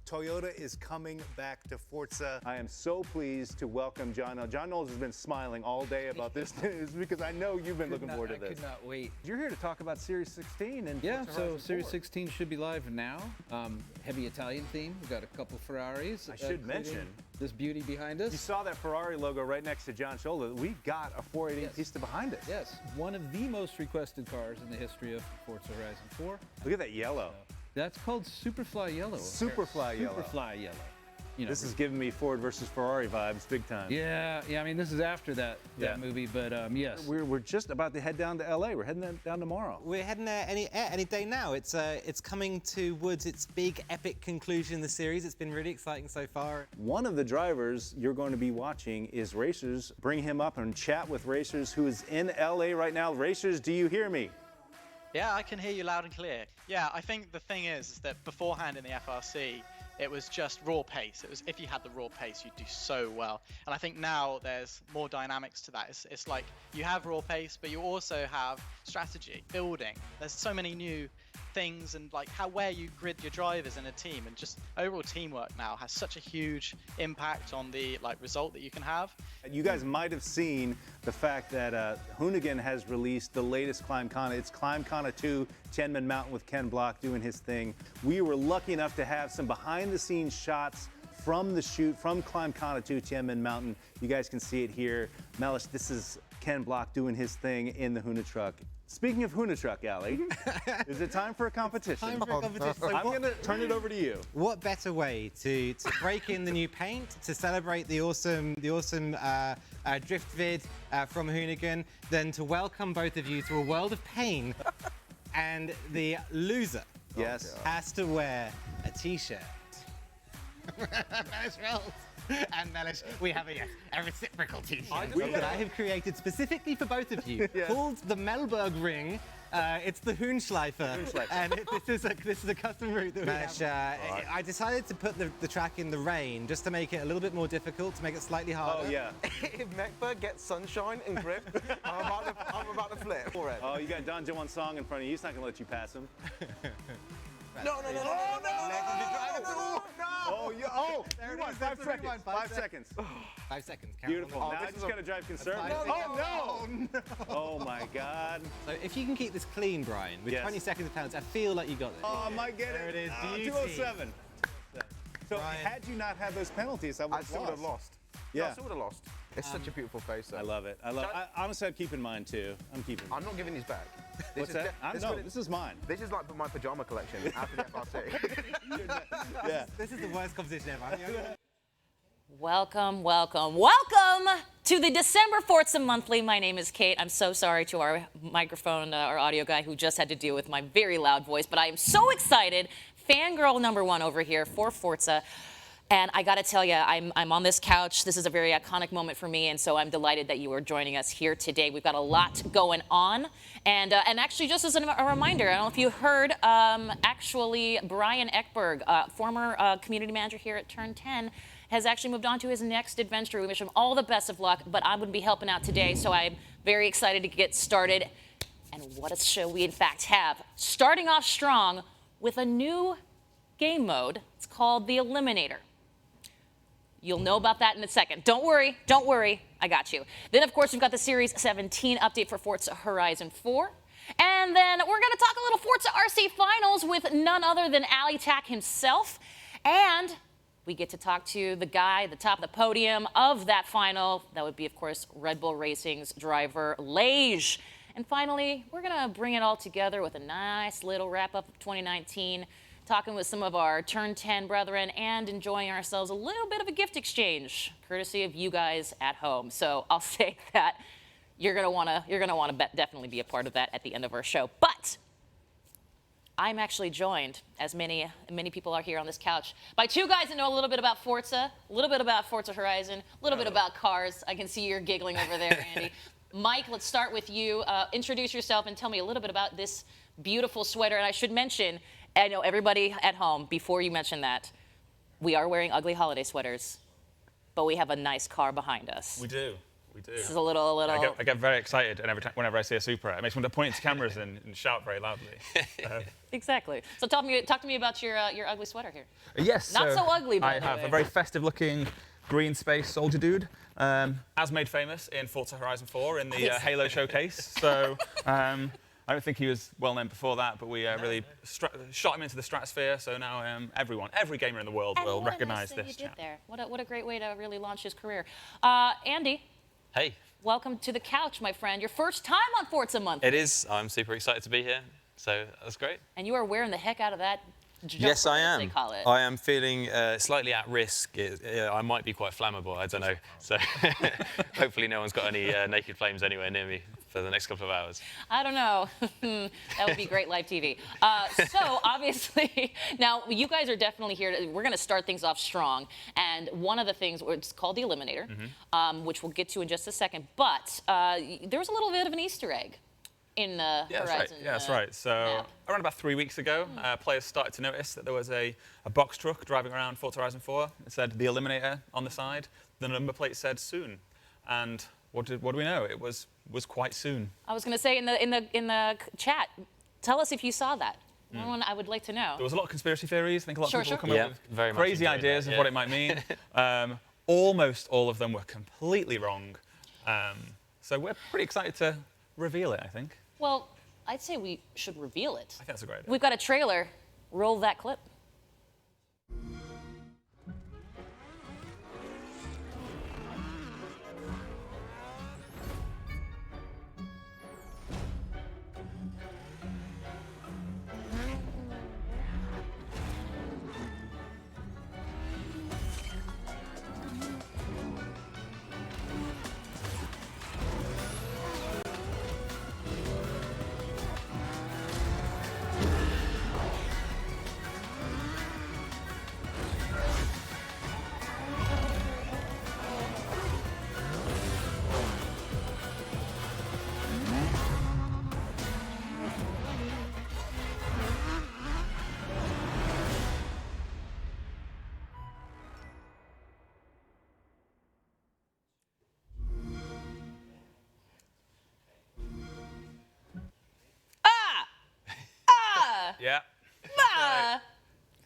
Toyota is coming back to Forza. I am so pleased to welcome John Knowles. John Knowles has been smiling all day about this news because I know you've been looking forward to this. I could not wait. You're here to talk about Series 16 and Yeah, Forza so Horizon Series 4. 16 should be live now. Heavy Italian theme. We've got a couple Ferraris. I should mention this beauty behind us. You saw that Ferrari logo right next to John's shoulder. We got a 488 Pista behind us. Yes, one of the most requested cars in the history of Forza Horizon 4. Look at that yellow. That's called Superfly Yellow. Superfly Yellow. Superfly Yellow. You know, this is giving me Ford versus Ferrari vibes big time. Yeah. I mean, this is after that movie, but yes. We're just about to head down to LA. We're heading down tomorrow. We're heading there any day now. It's coming towards its big epic conclusion in the series. It's been really exciting so far. One of the drivers you're going to be watching is Racers. Bring him up and chat with Racers, who is in LA right now. Racers, do you hear me? Yeah, I can hear you loud and clear. Yeah, I think the thing is that beforehand in the FRC, it was just raw pace. It was if you had the raw pace, you'd do so well. And I think now there's more dynamics to that. It's like you have raw pace, but you also have strategy, building. There's so many new things, and like where you grid your drivers in a team, and just overall teamwork now has such a huge impact on the result that you can have. You guys might have seen the fact that Hoonigan has released the latest Climbkana. It's Climbkana 2, Tianmen Mountain with Ken Block doing his thing. We were lucky enough to have some behind-the-scenes shots from the shoot from Climbkana 2, Tianmen Mountain. You guys can see it here. Mellish, this is Ken Block doing his thing in the Hoona truck. Speaking of Hoona truck, Ali, is it time for a competition? Time for a competition. So I'm going to turn it over to you. What better way to break in the new paint, to celebrate the awesome drift vid from Hoonigan, than to welcome both of you to a world of pain? And the loser has to wear a t-shirt. And Mellish, we have a reciprocal t-shirt that I have created specifically for both of you, called the Melberg Ring. It's the Hoonschleifer, and this is a custom route that we have. I decided to put the track in the rain just to make it a little bit more difficult, to make it slightly harder. Oh yeah. If Melberg gets sunshine and grip, I'm about to flip. Oh, you got Don Juan Song in front of you. He's not going to let you pass him. No. Oh, yeah. Oh, there it is. 5 seconds. 5 seconds. 5 seconds. Beautiful. Now I just got to drive conservative. Oh, no. Oh, my God. So if you can keep this clean, Brian, with 20 seconds of penalty, I feel like you got this. Oh, I might get it. There it is. 207. So Brian. had you not had those penalties, I still would have lost. Yeah. I still would have lost. It's such a beautiful face, though. I love it. Honestly, I'd keep in mind, too. I'm keeping I'm not giving these back. What's that? This is mine. This is like my pajama collection after the FRC. Yeah. This is the worst competition ever. Welcome to the December Forza Monthly. My name is Kate. I'm so sorry to our microphone, our audio guy, who just had to deal with my very loud voice, but I am so excited. Fangirl number one over here for Forza. And I gotta tell you, I'm on this couch. This is a very iconic moment for me, and so I'm delighted that you are joining us here today. We've got a lot going on. And actually, just as a reminder, I don't know if you heard, actually, Brian Ekberg, former community manager here at Turn 10, has actually moved on to his next adventure. We wish him all the best of luck, but I'm gonna be helping out today, so I'm very excited to get started. And what a show we in fact have. Starting off strong with a new game mode. It's called The Eliminator. You'll know about that in a second. Don't worry, I got you. Then, of course, we've got the Series 17 update for Forza Horizon 4. And then we're gonna talk a little Forza RC Finals with none other than Ali Tack himself. And we get to talk to the guy at the top of the podium of that final. That would be, of course, Red Bull Racing's driver, Laige. And finally, we're gonna bring it all together with a nice little wrap-up of 2019, talking with some of our Turn 10 brethren and enjoying ourselves a little bit of a gift exchange, courtesy of you guys at home. So I'll say that you're gonna wanna definitely be a part of that at the end of our show. But I'm actually joined, as many people are here on this couch, by two guys that know a little bit about Forza, a little bit about Forza Horizon, a little bit about cars. I can see you're giggling over there, Andy. Mike, let's start with you. Introduce yourself and tell me a little bit about this beautiful sweater. And I should mention, I know everybody at home, before you mention that, we are wearing ugly holiday sweaters, but we have a nice car behind us. We do. We do. This is a little. I get very excited, and whenever I see a Supra, it makes me want to point to cameras and shout very loudly. Exactly. So talk to me about your ugly sweater here. Yes. Not so ugly, by I the have way. a very festive-looking green space soldier dude, as made famous in Forza Horizon 4 in the Halo showcase. So I don't think he was well known before that, but we really shot him into the stratosphere. So now every gamer in the world will recognize this chap. There. What a great way to really launch his career. Andy. Hey. Welcome to the couch, my friend. Your first time on Forza Monthly. It is. I'm super excited to be here. So that's great. And you are wearing the heck out of that jumper, Yes, I am. as they call it. I am feeling slightly at risk. I might be quite flammable. I don't know. So hopefully no one's got any naked flames anywhere near me for the next couple of hours. I don't know. That would be great live TV. So obviously, now you guys are definitely here. We're going to start things off strong. And one of the things, it's called the Eliminator, which we'll get to in just a second. But there was a little bit of an Easter egg in the Horizon. Yeah, that's right. So around about 3 weeks ago, players started to notice that there was a box truck driving around Forza Horizon 4. It said the Eliminator on the side. The number plate said soon. And what do we know? It was quite soon. I was going to say in the chat, tell us if you saw that. I would like to know. There was a lot of conspiracy theories. I think a lot of people come up with very much crazy enjoyed ideas that, of what it might mean. Almost all of them were completely wrong. So we're pretty excited to reveal it, I think. Well, I'd say we should reveal it. I think that's a great idea. We've got a trailer. Roll that clip. Yeah.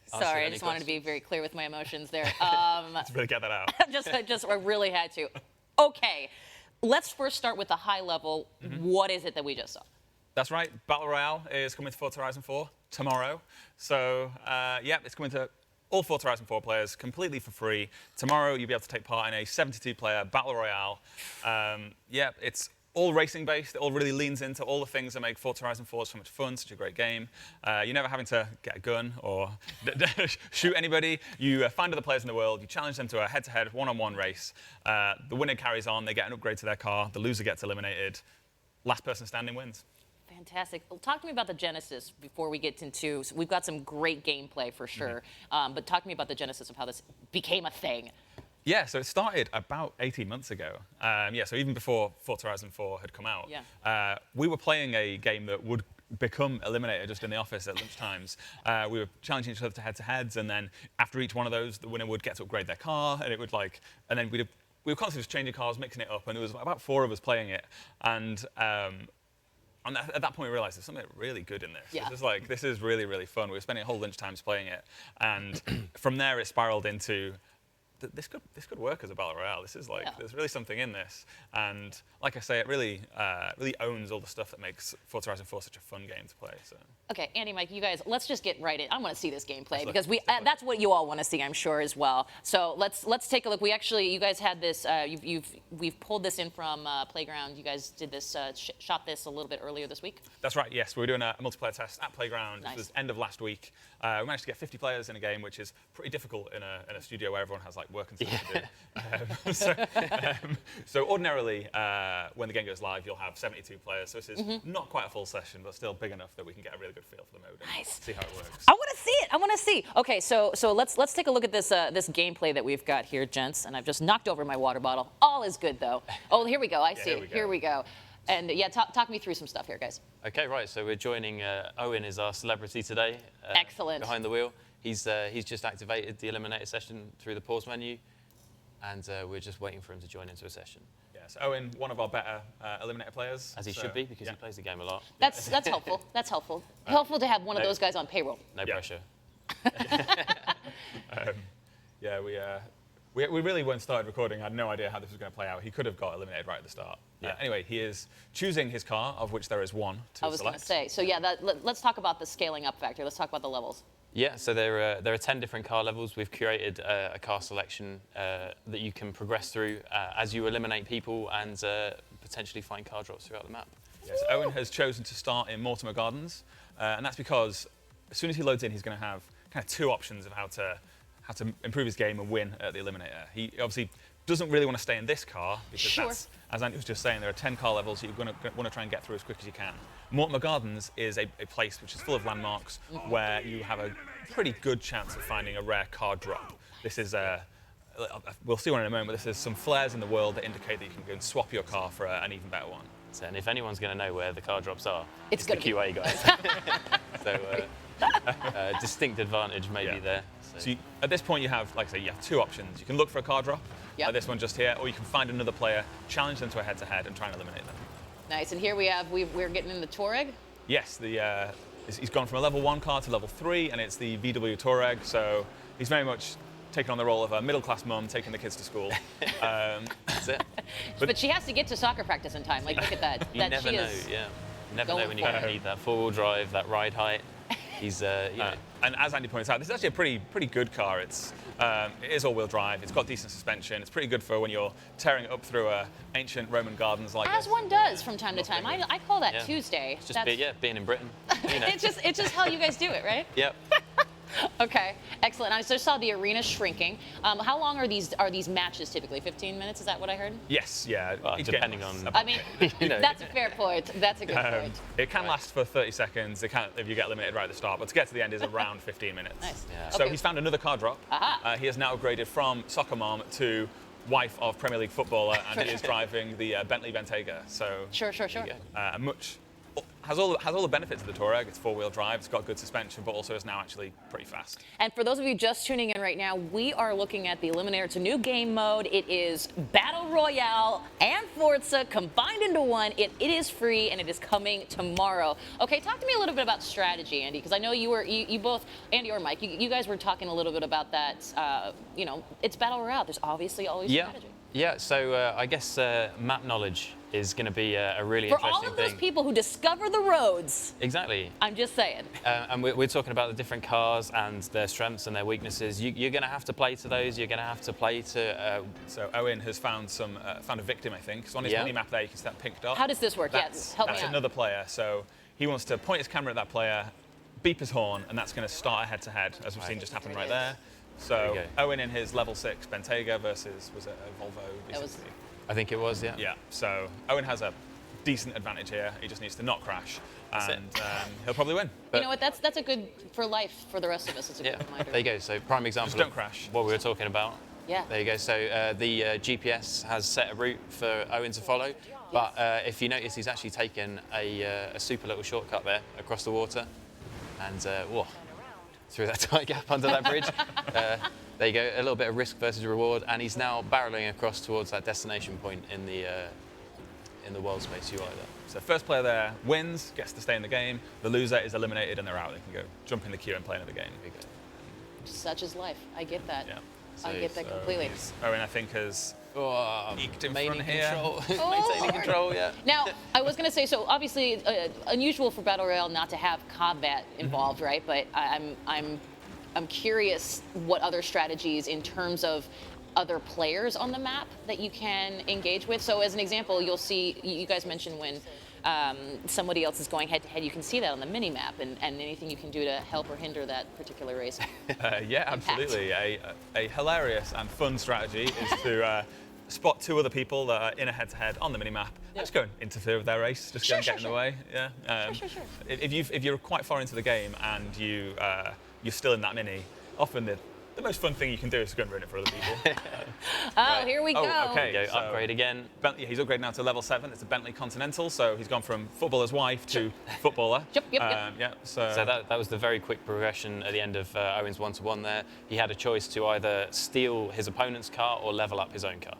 Sorry, I just wanted to be very clear with my emotions there. Let's really get that out. I really had to. Okay, let's first start with the high level. What is it that we just saw? That's right. Battle Royale is coming to Forza Horizon 4 tomorrow. So, it's coming to all Forza Horizon 4 players completely for free. Tomorrow, you'll be able to take part in a 72-player Battle Royale. It's all racing based. It all really leans into all the things that make Forza Horizon 4 so much fun, such a great game. You're never having to get a gun or shoot anybody. You find other players in the world, you challenge them to a head-to-head, one-on-one race. The winner carries on, they get an upgrade to their car, the loser gets eliminated. Last person standing wins. Fantastic. Well, talk to me about the genesis before we get into. So we've got some great gameplay for sure, but talk to me about the genesis of how this became a thing. Yeah, so it started about 18 months ago. So even before Forza Horizon 4 had come out, we were playing a game that would become Eliminator just in the office at lunchtimes. We were challenging each other to head-to-heads, and then after each one of those, the winner would get to upgrade their car, and it would and then we were constantly just changing cars, mixing it up, and there was about 4 of us playing it, and at that point, we realized there's something really good in this. Yeah. This is really, really fun. We were spending a whole lunchtimes playing it, and from there, it spiraled into this could work as a battle royale. This is there's really something in this, and like I say, it really owns all the stuff that makes Forza Horizon 4 such a fun game to play. So. Okay, Andy, Mike, you guys, let's just get right in. I want to see this gameplay because that's what you all want to see, I'm sure, as well. So let's take a look. You guys had this. We've pulled this in from Playground. You guys did this, shot this a little bit earlier this week. That's right. Yes, we were doing a multiplayer test at Playground. Nice. It was end of last week. We managed to get 50 players in a game, which is pretty difficult in a studio where everyone has work and stuff to do. So ordinarily, when the game goes live, you'll have 72 players. So this is not quite a full session, but still big enough that we can get a really good feel for the mode and see how it works. I want to see it. I want to see. Okay, so let's take a look at this this gameplay that we've got here, gents. And I've just knocked over my water bottle. All is good though. Oh, here we go. I see it. Here we go. And talk me through some stuff here, guys. Okay, right. So we're joining. Owen is our celebrity today. Excellent. Behind the wheel. He's just activated the Eliminator session through the pause menu, and we're just waiting for him to join into a session. Yeah, Yes, Owen, one of our better Eliminator players. As he should be, because he plays the game a lot. That's helpful. That's helpful. Helpful to have one of those guys on payroll. No pressure. Yeah, we really, when started recording, had no idea how this was going to play out. He could have got eliminated right at the start. Yeah. Anyway, he is choosing his car, of which there is one to I was going to select. say. So yeah, let's talk about the scaling up factor. Let's talk about the levels. Yeah, so there are 10 different car levels. We've curated a car selection that you can progress through as you eliminate people and potentially find car drops throughout the map. Yes, Owen has chosen to start in Mortimer Gardens, and that's because as soon as he loads in, he's going to have kind of two options of how to improve his game and win at the Eliminator. He obviously doesn't really want to stay in this car because that's, as Andy was just saying, there are 10 car levels that you're going to want to try and get through as quick as you can. Mortimer Gardens is a place which is full of landmarks where you have a pretty good chance of finding a rare car drop. This is we'll see one in a moment, but this is some flares in the world that indicate that you can go and swap your car for an even better one. So, and if anyone's going to know where the car drops are, It's the gonna be- QA guys. So distinct advantage maybe there. So at this point, you have, like I say, you have two options. You can look for a car drop, Yep. like this one just here, or you can find another player, challenge them to a head-to-head, and try and eliminate them. Nice. And here we're getting in the Touareg. Yes, he's gone from a level 1 car to level 3, and it's the VW Touareg. So he's very much taken on the role of a middle-class mum taking the kids to school. That's it. But she has to get to soccer practice in time. Like, look at that. You never know, yeah. You never know when you're going to need that four-wheel drive, that ride height. He's, you know. And as Andy points out, this is actually a pretty good car. It is all-wheel drive. It's got decent suspension. It's pretty good for when you're tearing it up through ancient Roman gardens like As this. one does from time to time. I call that Tuesday. It's just being in Britain. You know. It's just how you guys do it, right? Yep. Okay, excellent. I just saw the arena shrinking. How long are these matches typically? 15 minutes? Is that what I heard? Yes, yeah. Well, depending on. I mean, You know. that's a fair point. That's a good point. It can last for 30 seconds. It can if you get eliminated right at the start, but to get to the end is around 15 minutes. Nice. Yeah. So Okay. he's found another car drop. Aha. He has now upgraded from soccer mom to wife of Premier League footballer, and he is driving the Bentley Bentayga. So Sure. has all the benefits of the Touareg. It's four-wheel drive. It's got good suspension, but also is now actually pretty fast. And for those of you just tuning in right now, we are looking at the Eliminator. It's a new game mode. It is Battle Royale and Forza combined into one. It is free, and it is coming tomorrow. Okay, talk to me a little bit about strategy, Andy, because I know you both, Andy or Mike, you guys were talking a little bit about that. It's Battle Royale. There's obviously always strategy. Yeah, so I guess map knowledge is going to be a really For interesting all of those thing. people who discover the roads, Exactly. I'm just saying. And we're talking about the different cars and their strengths and their weaknesses. You're going to have to play to those. You're going to have to play to. So Owen has found a victim, I think. So on his mini-map there, you can see that pink dot. How does this work? That's Help me out. another player. So he wants to point his camera at that player, beep his horn, and that's going to start a head-to-head, as we've seen just happen right there. So Owen in his level 6 Bentayga versus, was it a Volvo V60? I think it was, yeah. Yeah, so Owen has a decent advantage here. He just needs to not crash, and he'll probably win. You know what? That's a good for life for the rest of us. It's a good reminder. There you go. So prime example Just don't of crash. what we were talking about. Yeah. There you go. So the GPS has set a route for Owen to follow, but if you notice, he's actually taken a super little shortcut there across the water, and through that tight gap under that bridge. There you go, a little bit of risk versus reward, and he's now barreling across towards that destination point in the world space UI there. So first player there wins, gets to stay in the game. The loser is eliminated and they're out. They can go jump in the queue and play another game. Such is life. I get that. Yeah. I get that completely. Owen, I think, has eked in front here. Maintaining control, yeah. Now, I was going to say, so obviously unusual for Battle Royale not to have combat involved, right? But I'm curious what other strategies in terms of other players on the map that you can engage with. So as an example, you'll see, you guys mentioned when somebody else is going head-to-head, you can see that on the mini-map, and anything you can do to help or hinder that particular race. Yeah, absolutely. A hilarious and fun strategy is to spot two other people that are in a head-to-head on the mini-map. Just go and interfere with their race. Just go and get in the way. Yeah. Sure. If you're quite far into the game and you're still in that mini, often the most fun thing you can do is to go and ruin it for other people. Here we go. Okay. So upgrade again. Bentley, he's upgraded now to level 7. It's a Bentley Continental, so he's gone from footballer's wife to footballer. Yep. Yeah. So that was the very quick progression at the end of Owen's 1-to-1 there. He had a choice to either steal his opponent's car or level up his own car.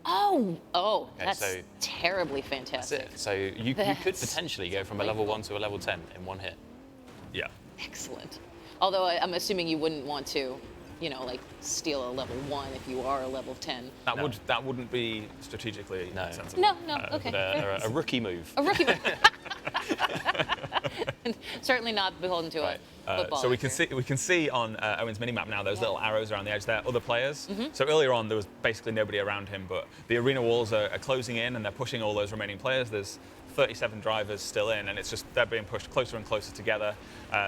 Oh, Okay, that's so terribly That's fantastic. it. So you could potentially go from a level 1 to a level 10 in one hit. Yeah. Excellent. Although I'm assuming you wouldn't want to, like steal a level 1 if you are a level 10. That wouldn't be strategically sensible. No, okay. But, a rookie move. A rookie move. Certainly not beholden to Right. a football. So we can see on Owen's minimap now those little arrows around the edge there, other players. Mm-hmm. So earlier on there was basically nobody around him, but the arena walls are closing in and they're pushing all those remaining players. There's 37 drivers still in, and it's just they're being pushed closer and closer together,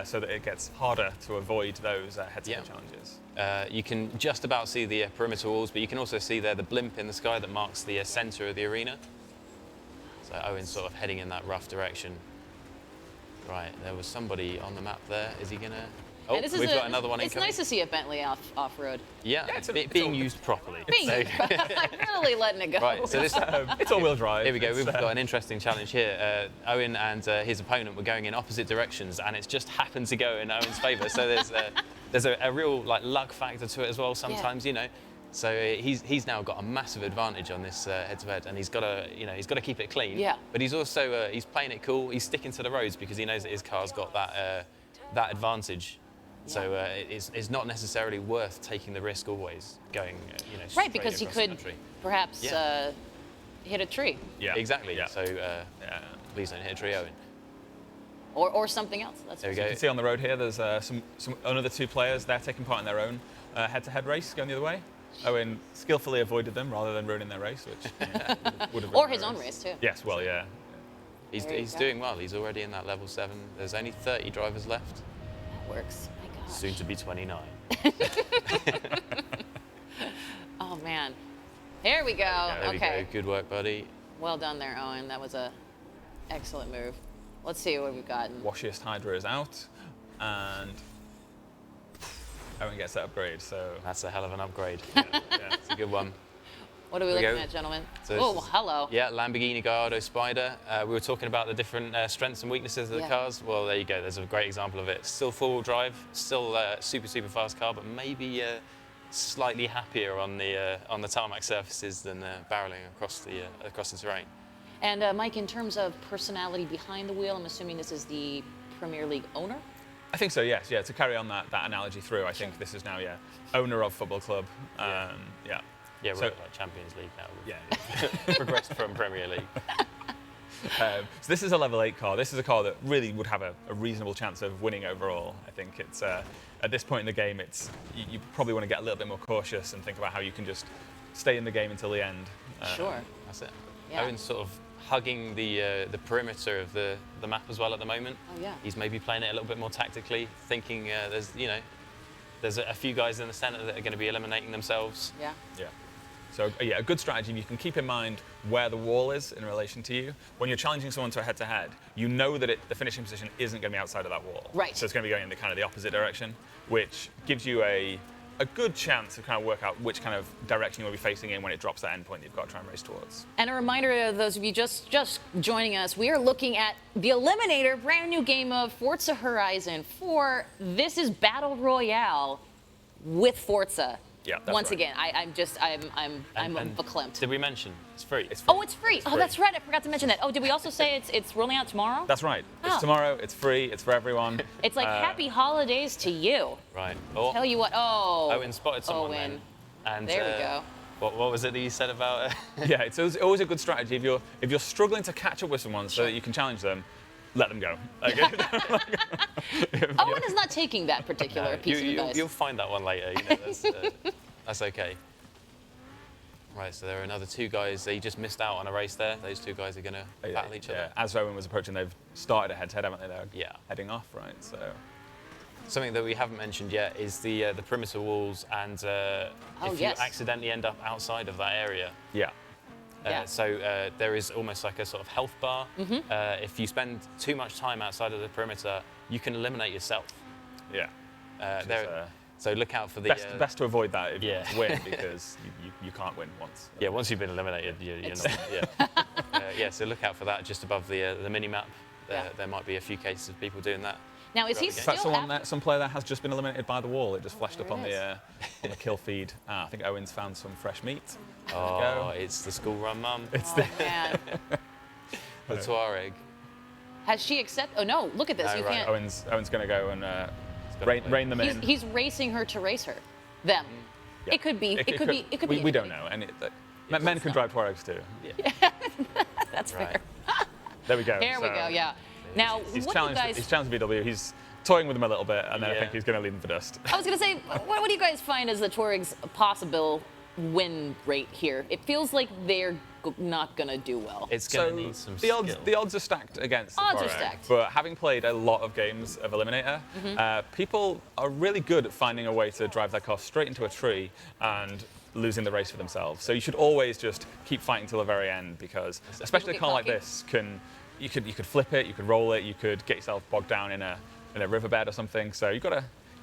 so that it gets harder to avoid those head-to-head challenges. You can just about see the perimeter walls, but you can also see there the blimp in the sky that marks the center of the arena. So Owen's sort of heading in that rough direction. Right, there was somebody on the map there. Is he gonna? Oh, And this we've is got another one It's incoming. nice to see a Bentley off-road. Yeah, it's being used properly. So- Really letting it go. Right, so this It's all-wheel drive. Here we go. It's, We've got an interesting challenge here. Owen and his opponent were going in opposite directions, and it's just happened to go in Owen's favour. So there's a real luck factor to it as well. Sometimes, So he's now got a massive advantage on this head-to-head, and he's got to keep it clean. Yeah. But he's also he's playing it cool. He's sticking to the roads because he knows that his car's got that advantage. So it's not necessarily worth taking the risk always going, right, straight because he across the could country. perhaps hit a tree Yeah. Exactly. Yeah. So please don't hit a tree, Owen. or something else. That's There we You go. can see on the road here, there's some another 2 players. They're taking part in their own head-to-head race, going the other way. Owen skillfully avoided them rather than ruining their race, which would have Or ruined his their own race too. Yes, well, yeah. He's There you go. doing well. He's already in that level 7. There's only 30 drivers left. That works. My gosh. Soon to be 29. Oh man. Here we go. There we Okay. go. Good work, buddy. Well done there, Owen. That was a excellent move. Let's see what we've gotten. Washiest Hydra is out, and Owen gets that upgrade, so That's a hell of an upgrade. yeah. It's a good one. What are we There we looking go. at, gentlemen? So this Oh, is- hello. Yeah, Lamborghini Gallardo Spider. We were talking about the different strengths and weaknesses of the Yeah. cars. Well, there you go. There's a great example of it. Still four-wheel drive, still super fast car, but maybe slightly happier on the tarmac surfaces than barreling across the terrain. And Mike, in terms of personality behind the wheel, I'm assuming this is the Premier League owner? I think so, yes. Yeah, to carry on that analogy through, I think this is now, owner of football club. Yeah. Yeah, we're So- at like Champions League now. Yeah. Progressed from Premier League. So this is a level 8 car. This is a car that really would have a reasonable chance of winning overall. I think it's at this point in the game, you probably want to get a little bit more cautious and think about how you can just stay in the game until the end. Sure. That's it. Yeah. Owen's sort of hugging the perimeter of the map as well at the moment. Oh, yeah. He's maybe playing it a little bit more tactically, thinking there's a few guys in the centre that are going to be eliminating themselves. Yeah. Yeah. So yeah, a good strategy. You can keep in mind where the wall is in relation to you. When you're challenging someone to a head-to-head, you know that the finishing position isn't going to be outside of that wall. Right. So it's going to be going in the opposite direction, which gives you a good chance to kind of work out which kind of direction you'll be facing in when it drops that end point that you've got to try and race towards. And a reminder to those of you just joining us, we are looking at The Eliminator, brand new game of Forza Horizon 4. This is Battle Royale with Forza. Yeah, that's Once right. again, I'm And verklempt. Did we mention it's free? It's free. Oh, it's free. Oh, free. that's right. I forgot to mention that. Oh, did we also say it's rolling out tomorrow? That's right. Oh. It's tomorrow. It's free. It's for everyone. It's like happy holidays to you. Right. Oh, Tell you what. Oh. Owen spotted someone Owen. then. And, There we go. What was it that you said about? Yeah, it's always a good strategy if you're struggling to catch up with someone so that you can challenge them. Let them go. Okay? Owen is not taking that particular piece of advice. You'll find that one later. That's okay. Right, so there are another two guys. They just missed out on a race there. Those two guys are going to battle each other. As Owen was approaching, they've started a head-to-head, haven't they? They're Yeah. heading off, right? So Something that we haven't mentioned yet is the perimeter walls, and if yes. you accidentally end up outside of that area, yeah. Yeah. so there is almost like a sort of health bar. If you spend too much time outside of the perimeter, you can eliminate yourself. Yeah. So look out for the Best to avoid that if you yeah. want to win, because you can't win once. Yeah, once you've been eliminated, you're It's- not. Yeah. So look out for that just above the mini map. Yeah. There might be a few cases of people doing that. Now, is he Is In still fact, someone after- there, some player there has just been eliminated by the wall. It just flashed up on the kill feed. I think Owen's found some fresh meat. There we Oh, go. it's the school run mum. It's Oh, man. The Tuareg. Has she accepted? Oh, no, look at this. No, You right. can't. Owen's going to go and gotta play. rein them in. He's racing her to race her. Them. Yeah. It could be. It could be. It could be. We don't anybody. know. And men can drive Tuaregs too. That's Right. fair. There we go. There we So go. Yeah. Now, He's what do you challenged, guys? he's challenged VW. He's toying with them a little bit, and then I Yeah. think he's going to leave them for dust. I was gonna say, what do you guys find as the Touareg's possible win rate here? It feels like they're not gonna do well. It's going to need some the odds, skill. the odds are stacked against the Odds are Tuareg, stacked. But having played a lot of games of Eliminator, people are really good at finding a way to drive their car straight into a tree and losing the race for themselves. So you should always just keep fighting till the very end, because especially a get car like cocky. this you could flip it, you could roll it, you could get yourself bogged down in a riverbed or something. So you got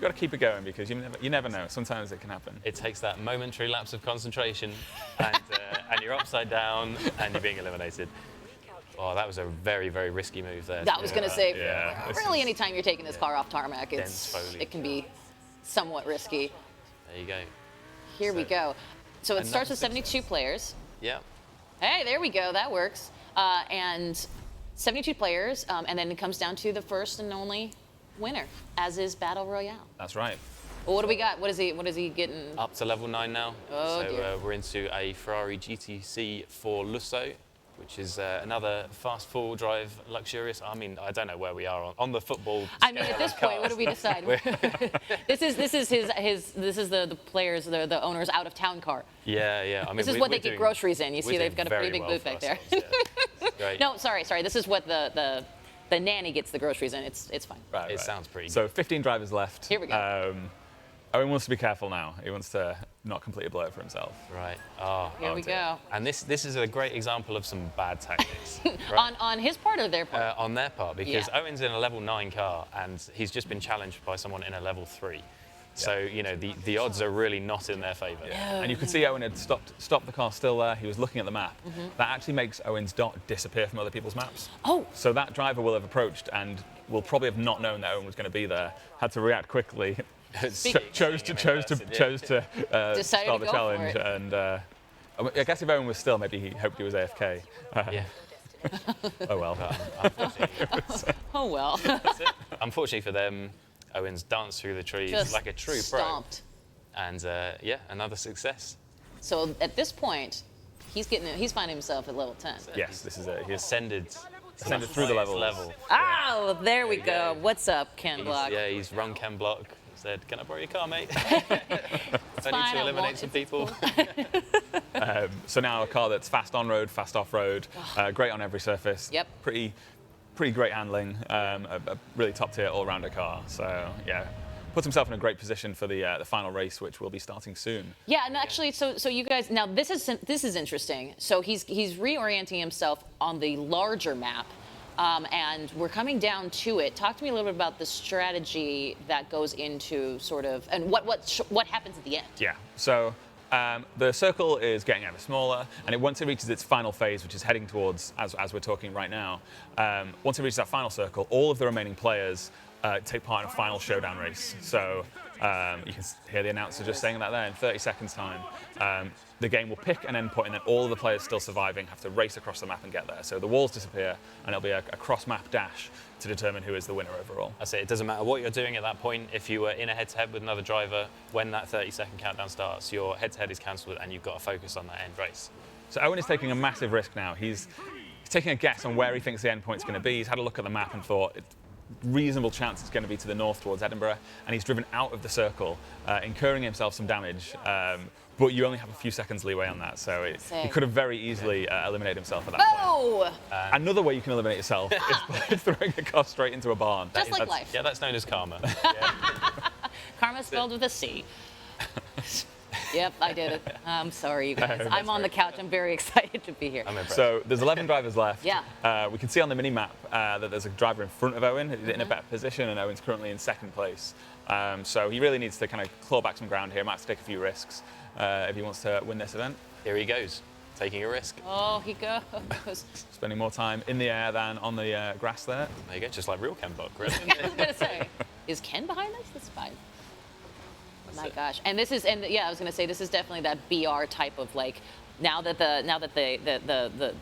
to keep it going, because you never know. Sometimes it can happen. It takes that momentary lapse of concentration, and you're upside down, and you're being eliminated. Oh, that was a very, very risky move there. I was gonna say, Yeah, this really, is- anytime you're taking this car off tarmac, Dense foliage. it can be somewhat risky. There you go. Here we So, go. So it starts another with 72 players. Yeah. Hey, there we go. That works. And 72 players, and then it comes down to the first and only winner, as is Battle Royale. That's right. Well, what do we got? What is he getting? Up to level 9 now. Oh, so dear. we're into a Ferrari GTC 4 Lusso, which is another fast four-wheel drive luxurious. I mean, I don't know where we are on the football. I mean, scale at this of point, what cars. do we decide? this is the players, the owner's out of town car. Yeah. I mean, This is what they get groceries in. You see, they've got a pretty big booth back there. Great. No, sorry. This is what the nanny gets the groceries in. It's fine. Right, It sounds pretty So 15 drivers left. Here we go. Owen wants to be careful now. He wants to not completely blow it for himself. Right. Oh, Here we go. And this is a great example of some bad tactics. Right? On his part or their part? On their part, because Yeah. Owen's in a level 9 car and he's just been challenged by someone in a level 3. So, you know, the odds are really not in their favour. And you could see Owen had stopped the car still there. He was looking at the map. That actually makes Owen's dot disappear from other people's maps. Oh. So that driver will have approached and will probably have not known that Owen was going to be there. Had to react quickly. chose to Decided start to the go for challenge. it. And I guess if Owen was still, maybe he hoped he was AFK. Yeah. Oh well. Oh well. That's it. Unfortunately for them, Owen's danced through the trees Just like a true stomped. pro. And yeah, another success. So at this point, he's finding himself at level 10. Yes, this is it. He's Ascended ascended through the highest levels. level. Oh, there we There you go. go. What's up, Ken Block? He's run Ken Block. Said, "Can I borrow your car, mate? I fine, need I to eliminate won't. some It's people." So now a car that's fast on road, fast off road, great on every surface. Yep. Pretty great handling. A really top tier all rounder car. So yeah, puts himself in a great position for the final race, which will be starting soon. Yeah, and actually, so you guys, now this is interesting. So he's reorienting himself on the larger map, and we're coming down to it. Talk to me a little bit about the strategy that goes into sort of, and what happens at the end. Yeah. So the circle is getting ever smaller, and once it reaches its final phase, which is heading towards, as we're talking right now, once it reaches that final circle, all of the remaining players take part in a final showdown race. So you can hear the announcer just saying that there in 30 seconds time. The game will pick an endpoint, and then all of the players still surviving have to race across the map and get there. So the walls disappear, and it'll be a cross-map dash to determine who is the winner overall. I say it doesn't matter what you're doing at that point. If you were in a head-to-head with another driver, when that 30-second countdown starts, your head-to-head is cancelled, and you've got to focus on that end race. So Owen is taking a massive risk now. He's taking a guess on where he thinks the endpoint's going to be. He's had a look at the map and thought, reasonable chance it's going to be to the north towards Edinburgh, and he's driven out of the circle, incurring himself some damage. But you only have a few seconds leeway on that, so he could have very easily eliminated himself at that point. Oh! Another way you can eliminate yourself is by throwing a car straight into a barn. Just like life. Yeah, that's known as karma. Karma spelled with a C. Yep, I did it. I'm sorry, you guys. I'm on the couch. I'm very excited to be here. I'm impressed. So there's 11 drivers left. Yeah. We can see on the mini-map that there's a driver in front of Owen who's in a better position, and Owen's currently in second place. So he really needs to kind of claw back some ground here. Might have to take a few risks if he wants to win this event. Here he goes. taking a risk. Oh, he goes. Spending more time in the air than on the grass there. There you go, just like real Ken Block, really. I was gonna say, is Ken behind us? That's fine. My it. gosh, and this is, and yeah, I was gonna say this is definitely that BR type of like, now that the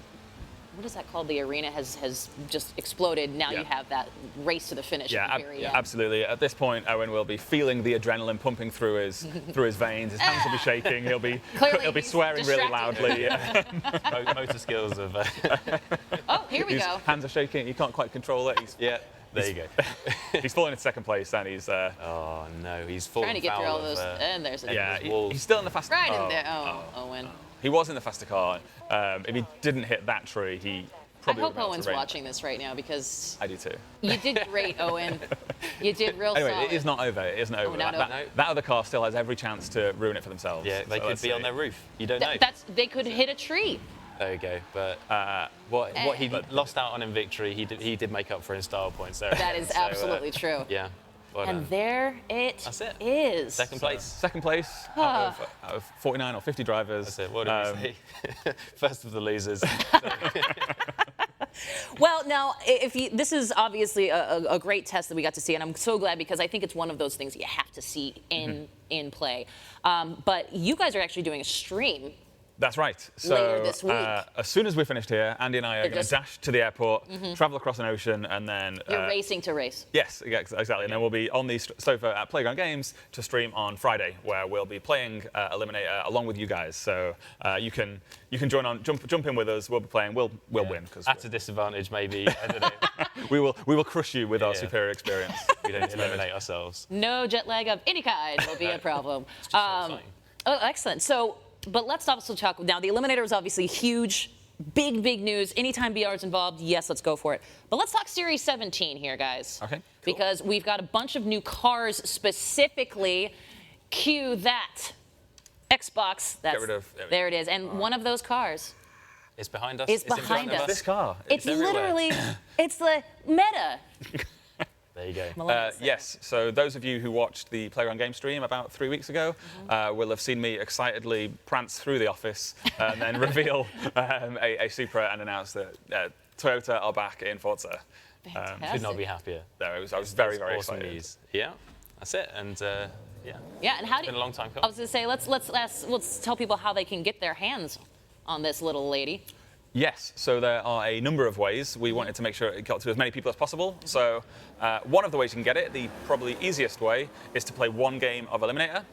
what is that called? The arena has just exploded. Now Yeah. you have that race to the finish Yeah, at the very end. absolutely. At this point, Owen will be feeling the adrenaline pumping through his veins. His hands will be shaking. He'll be Clearly he'll be he's swearing really distracted. loudly. Motor skills of. Oh, here we His go. hands are shaking. He can't quite control it. Yeah, there you go. He's fallen into second place, and he's Oh no, he's fallen Trying to get through foul all those, of, and there's a yeah. walls. He's still in the faster right car. in there. Oh, Owen. He was in the faster car. If he didn't hit that tree, he I probably hope would have Owen's been able to watching this right now because I do too. you did great, Owen. You did real Anyway, solid. it is not over. It isn't over. not that, over. that other car still has every chance to ruin it for themselves. Yeah, they So could let's be see. on their roof. You don't know. They could hit a tree. There you go. But what he lost out on in victory, he did make up for in style points there. That is So, absolutely true. Yeah. Well And done. there it That's it. is. Second place. Second place out of 49 or 50 drivers. That's it. What did we say? First of the losers. Well, now, this is obviously a great test that we got to see, and I'm so glad because I think it's one of those things you have to see in play. But you guys are actually doing a stream. That's right. So Later this week. as soon as we're finished here, Andy and I are You're going to just- dash to the airport, travel across an ocean, and then You're racing to race. Yes, exactly. And then we'll be on the sofa at Playground Games to stream on Friday, where we'll be playing Eliminator along with you guys. So you can join on, jump in with us. We'll be playing. We'll win because At a disadvantage, maybe. I don't know. we will crush you with our Yeah. superior experience. We don't eliminate ourselves. No jet lag of any kind will be a problem. so exciting. Oh, excellent. So, but let's also talk now. The Eliminator is obviously huge, big news. Anytime BR is involved, yes, let's go for it. But let's talk Series 17 here, guys. Okay, cool. Because we've got a bunch of new cars specifically. Cue that Xbox. That's, rid of- there it is. And one of those cars It's behind us. is It's in front behind of us. This car. It's everywhere. literally, it's the meta. There you go. Millennials say. Yes, so those of you who watched the Playground Game stream about 3 weeks ago will have seen me excitedly prance through the office and then reveal a Supra and announce that Toyota are back in Forza. Could not be happier. No, I was very Awesome excited. news. Yeah, that's it. And yeah. Yeah, and how do Been a long time I coming. was going to say, let's tell people how they can get their hands on this little lady. Yes, so there are a number of ways. We wanted to make sure it got to as many people as possible. So one of the ways you can get it, the probably easiest way, is to play one game of Eliminator.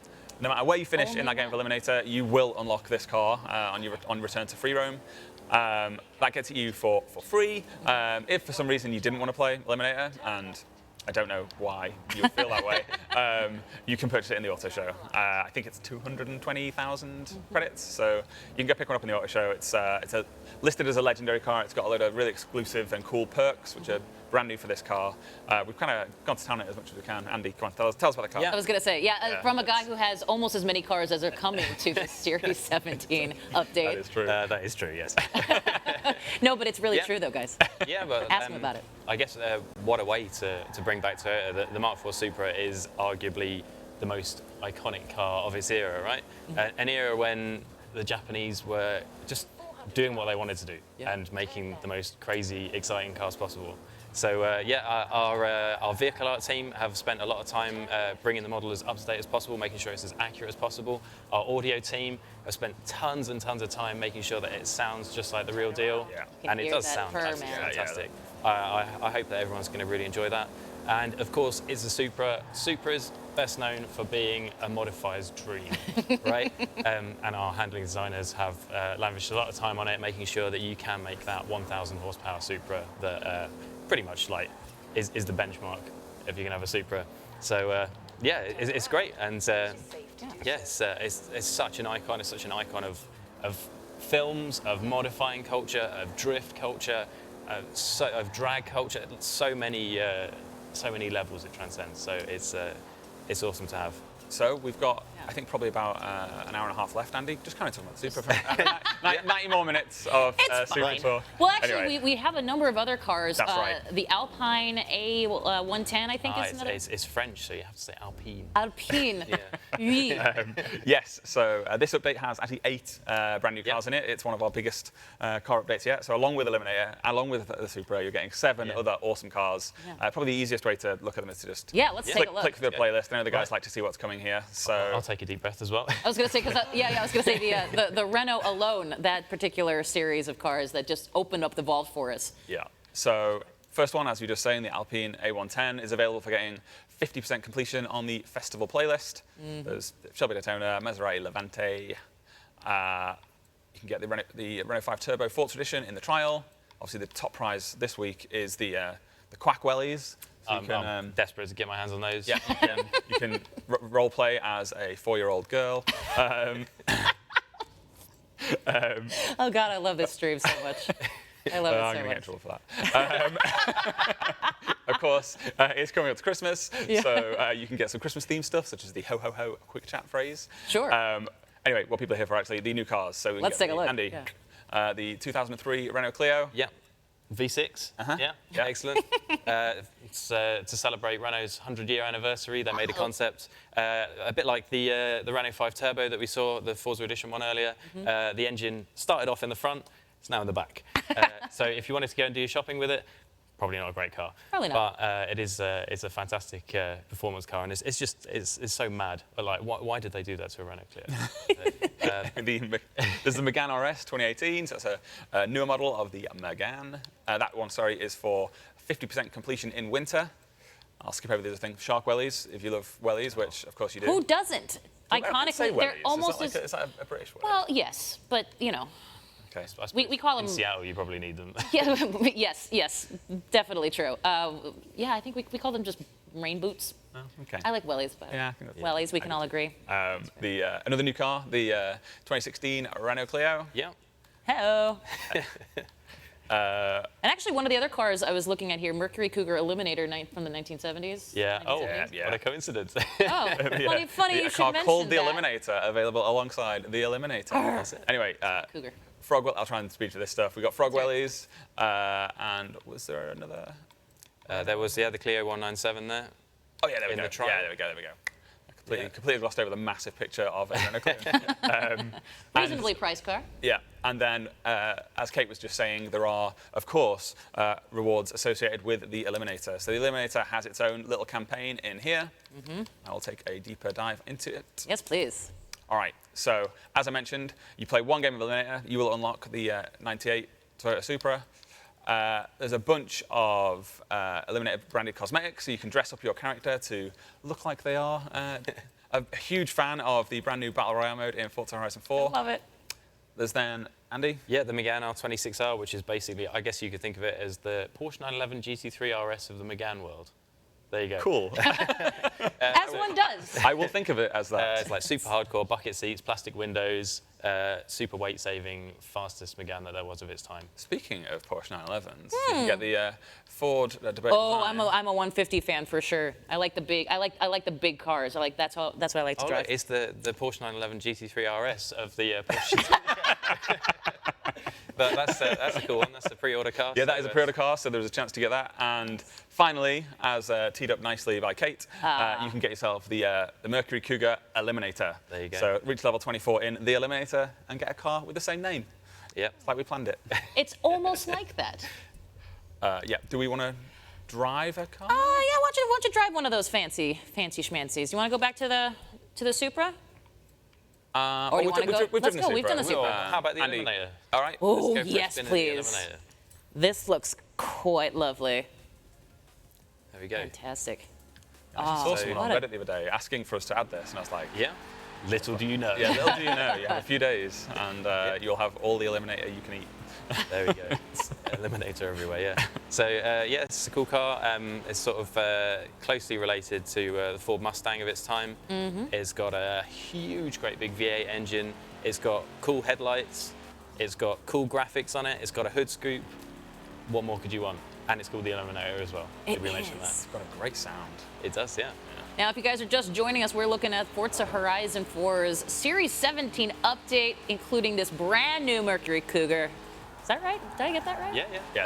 No matter where you finish in that game of Eliminator, you will unlock this car on return to free roam. That gets you for free. If for some reason you didn't want to play Eliminator, and I don't know why you would feel that way, you can purchase it in the auto show. I think it's 220,000 credits, so you can go pick one up in the auto show. It's listed as a legendary car. It's got a load of really exclusive and cool perks, which are brand new for this car. We've kind of gone to town it as much as we can. Andy, come on, tell us about the car. Yeah. I was going to say, from a guy who has almost as many cars as are coming to the Series 17 update. That is true. That is true, yes. No, but it's really Yeah. true, though, guys. Yeah, but Ask him about it. I guess what a way to bring back Toyota. The Mark IV Supra is arguably the most iconic car of its era, right? An era when the Japanese were just doing what they wanted to do and making the most crazy, exciting cars possible. So our vehicle art team have spent a lot of time bringing the model as up to date as possible, making sure it's as accurate as possible. Our audio team have spent tons and tons of time making sure that it sounds just like the real deal, can and it hear does that sound purr, absolutely man. fantastic. I hope that everyone's going to really enjoy that. And of course, it's a Supra. Supra's best known for being a modifier's dream, right? And our handling designers have lavished a lot of time on it, making sure that you can make that 1,000 horsepower Supra that pretty much like is the benchmark if you can have a Supra. So yeah, it's great, and it's such an icon. It's such an icon of films, of modifying culture, of drift culture, of drag culture. So many levels it transcends. So it's awesome to have. So we've got I think probably about an hour and a half left, Andy. Just kind of talking about the Super. 90 more minutes of Super fine. Tour. Well, actually, Anyway. we have a number of other cars. That's right. The Alpine A110, I think, is another. It's French, so you have to say Alpine. Alpine. Oui. Yes, so this update has actually 8 brand new cars in it. It's one of our biggest car updates yet. So along with Eliminator, along with the Supra, you're getting 7 other awesome cars. Probably the easiest way to look at them is to just let's take a look. click through the playlist. I know the guys like to see what's coming here. So I'll take a deep breath as well. I was going to say, I was going to say the Renault alone, that particular series of cars that just opened up the vault for us. Yeah. So first one, as we were just saying, the Alpine A110 is available for getting 50% completion on the festival playlist. There's Shelby Daytona, Maserati Levante. You can get the Renault 5 Turbo 4th edition in the trial. Obviously, the top prize this week is the Quack Wellies. So I'm desperate to get my hands on those. Yeah, you can role play as a 4-year-old girl. Oh God, I love this stream so much. I love I'm it going to get in so trouble for that. Of course, it's coming up to Christmas, so you can get some Christmas-themed stuff, such as the ho-ho-ho quick chat phrase. Sure. Anyway, what people are here for, actually, the new cars. So we Let's take a look. Andy, the 2003 Renault Clio. Yeah. V6. Yeah, excellent. It's to celebrate Renault's 100-year anniversary. They made a concept a bit like the Renault 5 Turbo that we saw, the Forza Edition one earlier. The engine started off in the front. It's now in the back. So if you wanted to go and do your shopping with it, probably not a great car. Probably not. But it's a fantastic performance car, and it's so mad. But like, why did they do that to a Renault Clio? There's the Megane RS 2018, so that's a newer model of the Megane. That one, sorry, is for 50% completion in winter. I'll skip over the other thing. Shark wellies, if you love wellies, which of course you do. Who doesn't? Iconically, they're almost is that a British word? Well, yes, but you know. Okay. We call them. In Seattle, you probably need them. Yeah, yes, definitely true. Yeah, I think we call them just rain boots. Oh, okay. I like wellies better. Yeah, I think that's wellies, we can all agree. Another new car, the 2016 Renault Clio. Yeah. Hello. And actually, one of the other cars I was looking at here, Mercury Cougar Eliminator from the 1970s. Yeah. Oh, yeah. What a coincidence. Oh, funny you should car mention called the that. Eliminator, available alongside the Eliminator. Anyway, Cougar. I'll try and speak to this stuff. We got frog wellies, and was there another? There was the Clio 197 there. Oh yeah, there we go. the trial. Yeah, there we go. Completely glossed over the massive picture of a Renault Clio. Reasonably priced car. Yeah, and then as Kate was just saying, there are, of course, rewards associated with the Eliminator. So the Eliminator has its own little campaign in here. I will take a deeper dive into it. Yes, please. All right, so as I mentioned, you play one game of Eliminator, you will unlock the 98 Toyota Supra. There's a bunch of Eliminator branded cosmetics, so you can dress up your character to look like they are. A huge fan of the brand new Battle Royale mode in Forza Horizon 4. I love it. There's then, Andy? Yeah, the Megane R26R, which is basically, I guess you could think of it as the Porsche 911 GT3 RS of the Megane world. There you go. Cool. As one does. I will think of it as that. It's like super hardcore, bucket seats, plastic windows, super weight saving, fastest Megane that there was of its time. Speaking of Porsche 911s, you can get the Ford debate. Oh, I'm a 150 fan for sure. I like the big. I like the big cars. That's what I like to drive. It's the Porsche 911 GT3 RS of the Porsche. But that's a cool one. That's a pre-order car. Yeah, that is a pre-order car, so there's a chance to get that. And finally, as teed up nicely by Kate, you can get yourself the Mercury Cougar Eliminator. There you go. So reach level 24 in the Eliminator and get a car with the same name. Yeah. It's like we planned it. It's almost like that. Yeah. Do we want to drive a car? Yeah. Why don't you drive one of those fancy schmancies? You want to go back to the Supra? Or do you want to go? Let's go. We've done the Supra. How about the Andy. Eliminator? All right. Oh, Let's go for a yes, spin in the please. Eliminator. This looks quite lovely. There we go. Fantastic. I saw someone on what a- Reddit the other day asking for us to add this, and I was like, Yeah. Little do you know. yeah, little do you know, you have a few days, and you'll have all the Eliminator you can eat. There we go. It's Eliminator everywhere, yeah. So, yeah, it's a cool car. It's sort of closely related to the Ford Mustang of its time. It's got a huge, great big V8 engine. It's got cool headlights. It's got cool graphics on it. It's got a hood scoop. What more could you want? And it's called the Eliminator as well. It Did we mention that? is. It's got a great sound. It does, yeah. Now, if you guys are just joining us, we're looking at Forza Horizon 4's Series 17 update, including this brand new Mercury Cougar. Is that right? Did I get that right? Yeah.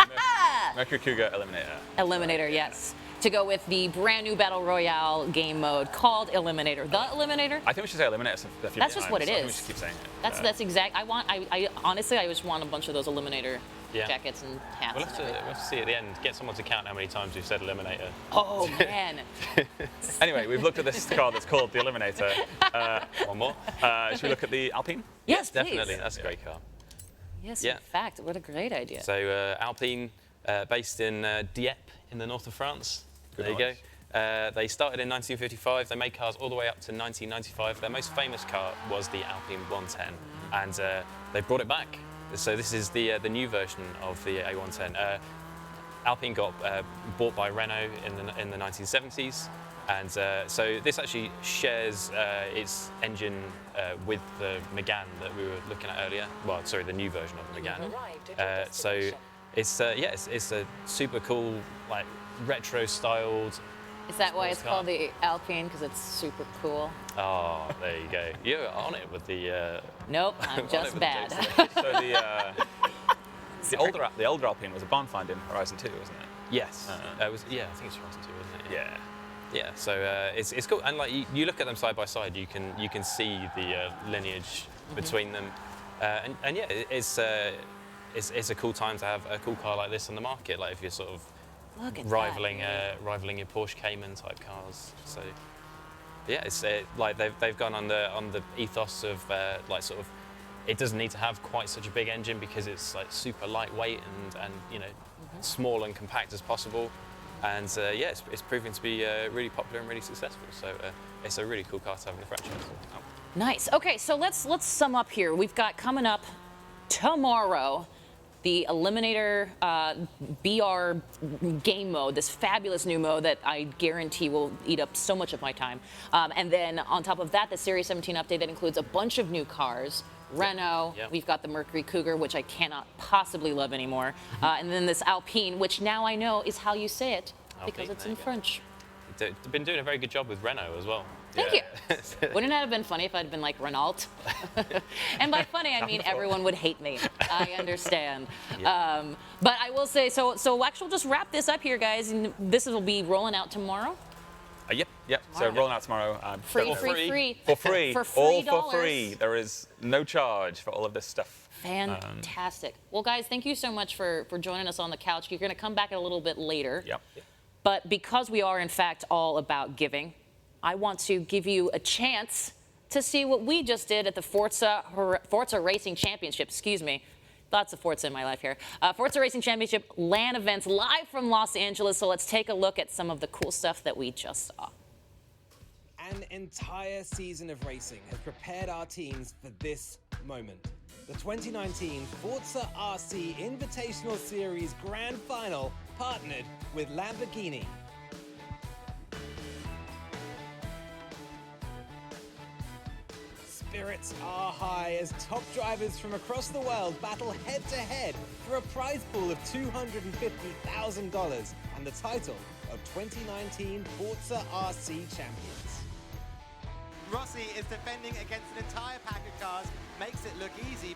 Mercury Cougar Eliminator. Eliminator, yes. To go with the brand new Battle Royale game mode called Eliminator. The Eliminator? I think we should say Eliminator a few That's times. just what it I think we is. should keep saying it. That's exact. I honestly, I just want a bunch of those Eliminator Yeah. jackets and hats. We'll have to see at the end. Get someone to count how many times we've said Eliminator. Oh, man. Anyway, we've looked at this car that's called the Eliminator. One more. Should we look at the Alpine? Yes, Definitely. please. That's a great car. Yes, Yeah. in fact, what a great idea. So Alpine, based in Dieppe in the north of France. There you go. They started in 1955. They made cars all the way up to 1995. Their most famous car was the Alpine 110, and they brought it back. So this is the new version of the A110. Alpine got bought by Renault in the 1970s, and so this actually shares its engine with the Megane that we were looking at earlier. Well, sorry, the new version of the Megane. So it's it's a super cool, like retro-styled. Is that why it's sports car. called the Alpine? Because it's super cool? Oh, there you go. You're on it with the. Nope, I'm on it just with the bad. jokes today. So the older Alpine was a barn find in Horizon 2, wasn't it? Yes. It was. Yeah, I think it's Horizon 2, wasn't it? Yeah. Yeah. So it's cool, and like you look at them side by side, you can see the lineage between them, and yeah, it's a cool time to have a cool car like this on the market. Like if you're sort of Look at rivaling that. rivaling your Porsche Cayman type cars. So yeah, it's like they've gone on the ethos of like sort of. It doesn't need to have quite such a big engine because it's like super lightweight and you know small and compact as possible. And yeah, it's proving to be really popular and really successful. So it's a really cool car to have in the franchise. Nice. Okay, so let's sum up here. We've got coming up tomorrow the Eliminator BR game mode, this fabulous new mode that I guarantee will eat up so much of my time. And then on top of that, the Series 17 update that includes a bunch of new cars. Renault, Yep. We've got the Mercury Cougar, which I cannot possibly love anymore. And then this Alpine, which now I know is how you say it because Alpine, it's there in you go. French. They've been doing a very good job with Renault as well. Thank you. Wouldn't that have been funny if I'd been like Renault? And by funny, I mean everyone would hate me. I understand. But I will say, so actually we'll just wrap this up here, guys. And this will be rolling out tomorrow. Yep. So rolling out tomorrow. Free. For free. For All $3. for free. There is no charge for all of this stuff. Fantastic. Well, guys, thank you so much for joining us on the couch. You're going to come back a little bit later. Yep. But because we are, in fact, all about giving, I want to give you a chance to see what we just did at the Forza Racing Championship. Excuse me. Lots of Forza in my life here. Forza Racing Championship LAN events live from Los Angeles. So let's take a look at some of the cool stuff that we just saw. An entire season of racing has prepared our teams for this moment. The 2019 ForzaRC Invitational Series Grand Final partnered with Lamborghini. Spirits are high as top drivers from across the world battle head-to-head for a prize pool of $250,000 and the title of 2019 ForzaRC champions. Rossi is defending against an entire pack of cars, makes it look easy.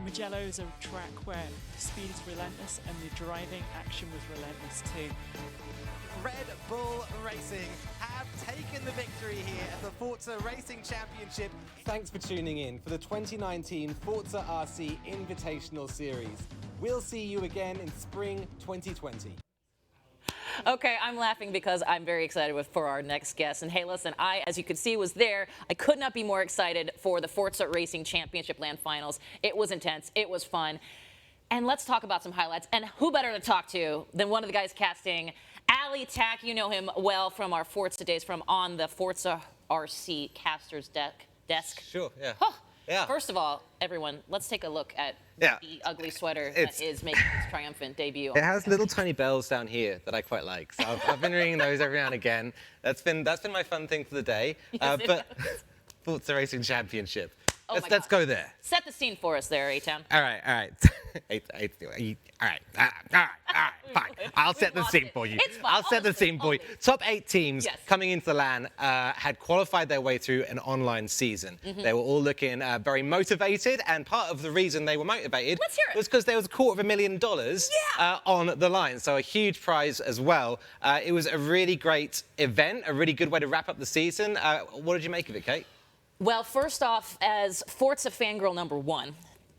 Mugello is a track where speed is relentless and the driving action was relentless too. Red Bull Racing have taken the victory here at the Forza Racing Championship. Thanks for tuning in for the 2019 ForzaRC Invitational Series. We'll see you again in spring 2020. Okay, I'm laughing because I'm very excited for our next guest. And hey, listen, I, as you could see, was there. I could not be more excited for the Forza Racing Championship LAN Finals. It was intense. It was fun. And let's talk about some highlights. And who better to talk to than one of the guys casting, Ali Tack. You know him well from our Forza days, from on the ForzaRC caster's desk. Sure, yeah. Huh. Yeah. First of all, everyone, let's take a look at Yeah. the ugly sweater that is making its triumphant debut. It has little tiny bells down here that I quite like, so I've been ringing those every now and again. That's been my fun thing for the day. Yes, it But Forza Racing Championship. Oh my let's God. go there. Set the scene for us there, A-Town. All right. All right, fine. I'll set the scene for you. It's fine. I'll set the scene for you. Top 8 teams Yes. coming into the LAN had qualified their way through an online season. They were all looking very motivated, and part of the reason they were motivated Let's hear it. was because there was $250,000 on the line, so a huge prize as well. It was a really great event, a really good way to wrap up the season. What did you make of it, Kate? Well, first off, as Forza fangirl number 1,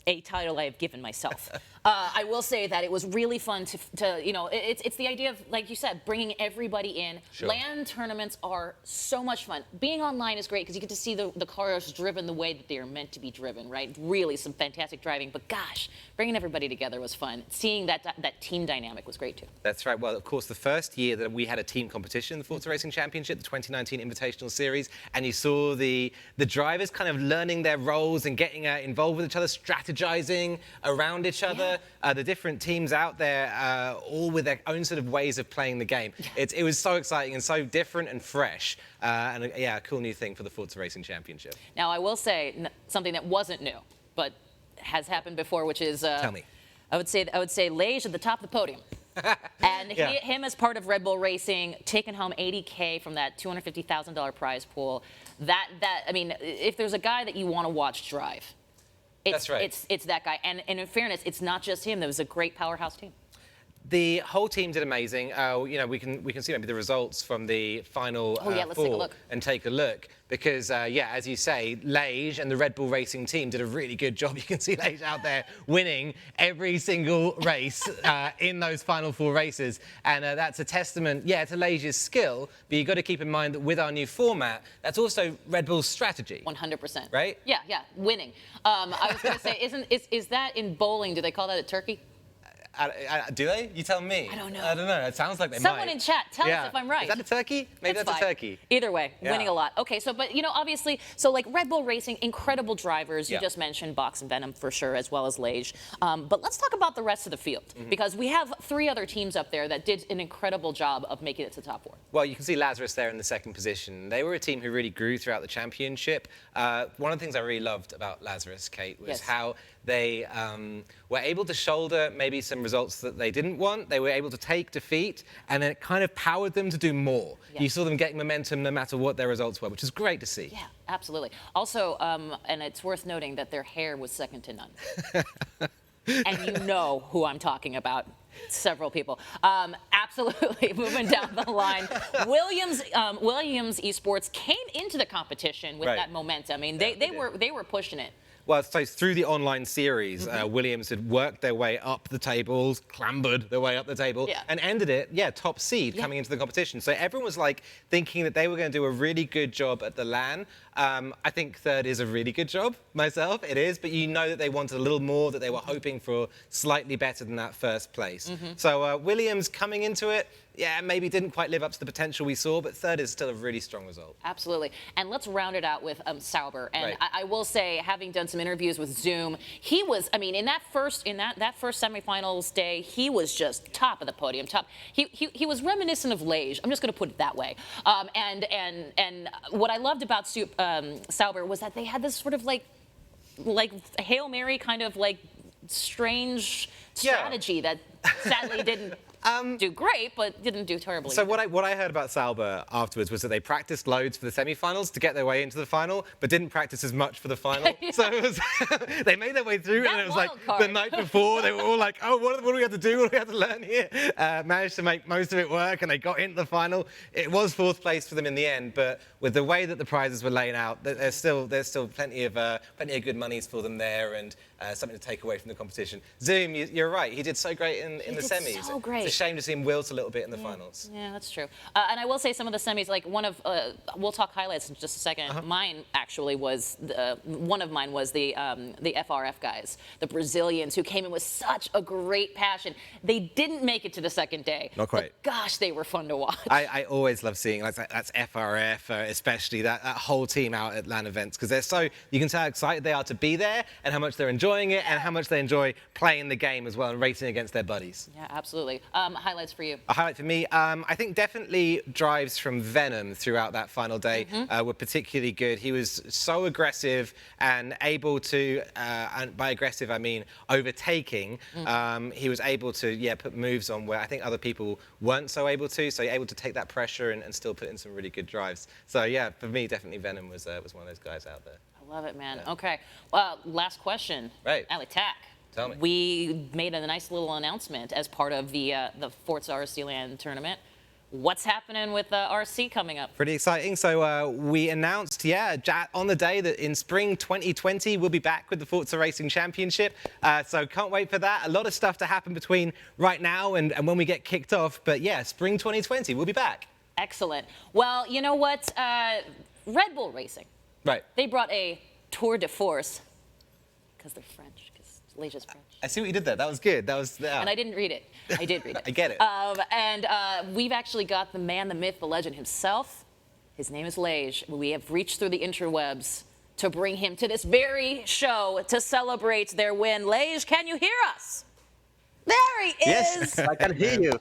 a title I have given myself. I will say that it was really fun to you know, it's the idea of, like you said, bringing everybody in. Sure. LAN tournaments are so much fun. Being online is great because you get to see the cars driven the way that they are meant to be driven, right? Really some fantastic driving, but gosh, bringing everybody together was fun. Seeing that team dynamic was great too. That's right. Well, of course, the first year that we had a team competition, the Forza Racing Championship, the 2019 Invitational Series, and you saw the drivers kind of learning their roles and getting involved with each other, strategizing around each other. The different teams out there, all with their own sort of ways of playing the game. It was so exciting and so different and fresh. And yeah, a cool new thing for the Forza Racing Championship. Now, I will say something that wasn't new, but has happened before, which is Tell me. I would say Laige at the top of the podium. And him as part of Red Bull Racing, taking home $80K from that $250,000 prize pool. I mean, if there's a guy that you want to watch drive, That's right. It's that guy. And in fairness, it's not just him. There was a great powerhouse team. The whole team did amazing. You know, we can see maybe the results from the final let's four take a look. and take a look because yeah, as you say, Laige and the Red Bull Racing team did a really good job. You can see Laige out there winning every single race in those final 4 races, and that's a testament, yeah, to Laige's skill. But you've got to keep in mind that with our new format, that's also Red Bull's strategy. 100%. Right? Yeah, winning. I was going to say, is that in bowling? Do they call that a turkey? Do they? You tell me. I don't know. I don't know. It sounds like they might. Someone in chat, tell us if I'm right. Is that a turkey? Maybe It's that's fine. a turkey. Either way, Yeah. winning a lot. Okay, so, but, you know, obviously, so like Red Bull Racing, incredible drivers. You Yeah. just mentioned Box and Venom for sure, as well as Laige. But let's talk about the rest of the field, because we have 3 other teams up there that did an incredible job of making it to top 4. Well, you can see Lazarus there in the 2nd position. They were a team who really grew throughout the championship. One of the things I really loved about Lazarus, Kate, was how they were able to shoulder maybe some results that they didn't want. They were able to take defeat, and then it kind of powered them to do more. Yeah. You saw them getting momentum no matter what their results were, which is great to see. Yeah, absolutely. Also, and it's worth noting that their hair was second to none. And you know who I'm talking about. Several people. Absolutely. Moving down the line. Williams Esports came into the competition with that momentum. I mean, they were pushing it. Well, so through the online series, Williams had worked their way up the tables, clambered their way up the table, and ended it, top seed coming into the competition. So everyone was like thinking that they were going to do a really good job at the LAN. I think 3rd is a really good job myself. It is, but you know that they wanted a little more, that they were hoping for slightly better than that 1st place. So Williams coming into it, maybe didn't quite live up to the potential we saw, but 3rd is still a really strong result. Absolutely. And let's round it out with Sauber. And I will say, having done some interviews with Zoom, he was, I mean, in that first semifinals day, he was just top of the podium. He was reminiscent of Laige. I'm just going to put it that way. And what I loved about Sauber was that they had this sort of like Hail Mary kind of like strange strategy that sadly didn't do great, but didn't do terribly. So what I heard about Sauber afterwards was that they practiced loads for the semi-finals to get their way into the final, but didn't practice as much for the final. So it was they made their way through, and it was like the night before, they were all like, oh, what do we have to do? What do we have to learn here? Managed to make most of it work, and they got into the final. It was 4th place for them in the end, but with the way that the prizes were laid out, there's still plenty of good monies for them there, and something to take away from the competition. Zoom, you're right. He did so great in the semis. So great. It's a shame to see him wilt a little bit in the finals. Yeah, that's true. And I will say some of the semis, like we'll talk highlights in just a second. Mine actually was, one of mine was the FRF guys, the Brazilians who came in with such a great passion. They didn't make it to the 2nd day. Not quite. But gosh, they were fun to watch. I always love seeing that's FRF, especially that whole team out at LAN events, because you can tell how excited they are to be there and how much they're enjoying enjoying it and how much they enjoy playing the game as well and racing against their buddies. Yeah, absolutely. Highlights for you? A highlight for me, I think definitely drives from Venom throughout that final day were particularly good. He was so aggressive and able to, and by aggressive I mean overtaking, he was able to put moves on where I think other people weren't so able to, so able to take that pressure and still put in some really good drives. So yeah, for me definitely Venom was one of those guys out there. I love it, man. Okay, last question. Right. Ali Tack. Tell me. We made a nice little announcement as part of the Forza RC Land tournament. What's happening with RC coming up? Pretty exciting. So we announced, on the day that in spring 2020 we'll be back with the Forza Racing Championship. So can't wait for that. A lot of stuff to happen between right now and when we get kicked off. But yeah, spring 2020 we'll be back. Excellent. Well, you know what? Red Bull Racing. Right. They brought a tour de force because they're French. Because Laige's French. I see what you did there. That was good. That was. And I didn't read it. I did read it. I get it. And we've actually got the man, the myth, the legend himself. His name is Laige. We have reached through the interwebs to bring him to this very show to celebrate their win. Laige, can you hear us? There he is. Yes, I can hear you.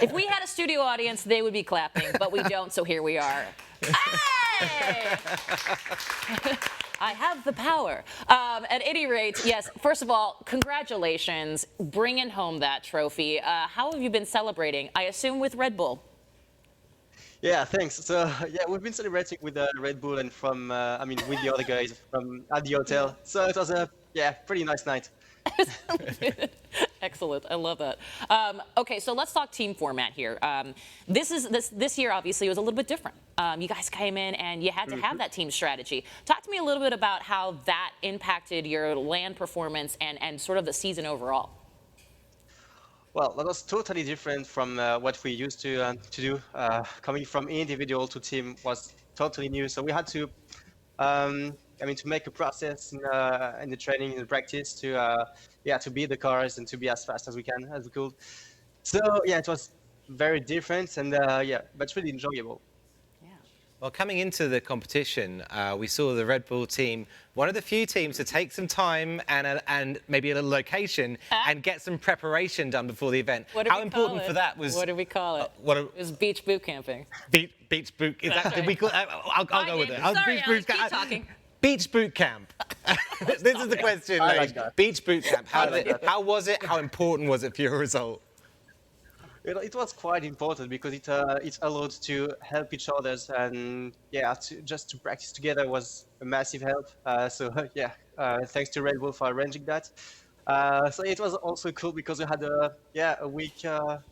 If we had a studio audience, they would be clapping, but we don't, so here we are. Hey! I have the power. At any rate, yes, first of all, congratulations, bringing home that trophy. How have you been celebrating? I assume with Red Bull. Yeah, thanks. So, yeah, we've been celebrating with Red Bull and with the other guys at the hotel. So it was a, pretty nice night. Excellent. I love that. Okay, so let's talk team format here. This year, obviously, was a little bit different. You guys came in and you had to have that team strategy. Talk to me a little bit about how that impacted your land performance and sort of the season overall. Well, that was totally different from what we used to do. Coming from individual to team was totally new. So we had to, to make a process in the training, in the practice to beat the cars and to be as fast as we could. So yeah, it was very different and but really enjoyable. Well, coming into the competition, we saw the Red Bull team, one of the few teams to take some time and maybe a little location and get some preparation done before the event. How important for that was? What did we call it? It was beach boot camping. Beach boot. Is that? Did we call? I'll go with it. Sorry, Alex, keep talking. Beach boot camp. This is the question. Like beach boot camp. How was it? How important was it for your result? It was quite important because it allowed to help each other and just to practice together was a massive help. Thanks to Red Bull for arranging that. So it was also cool because we had a week to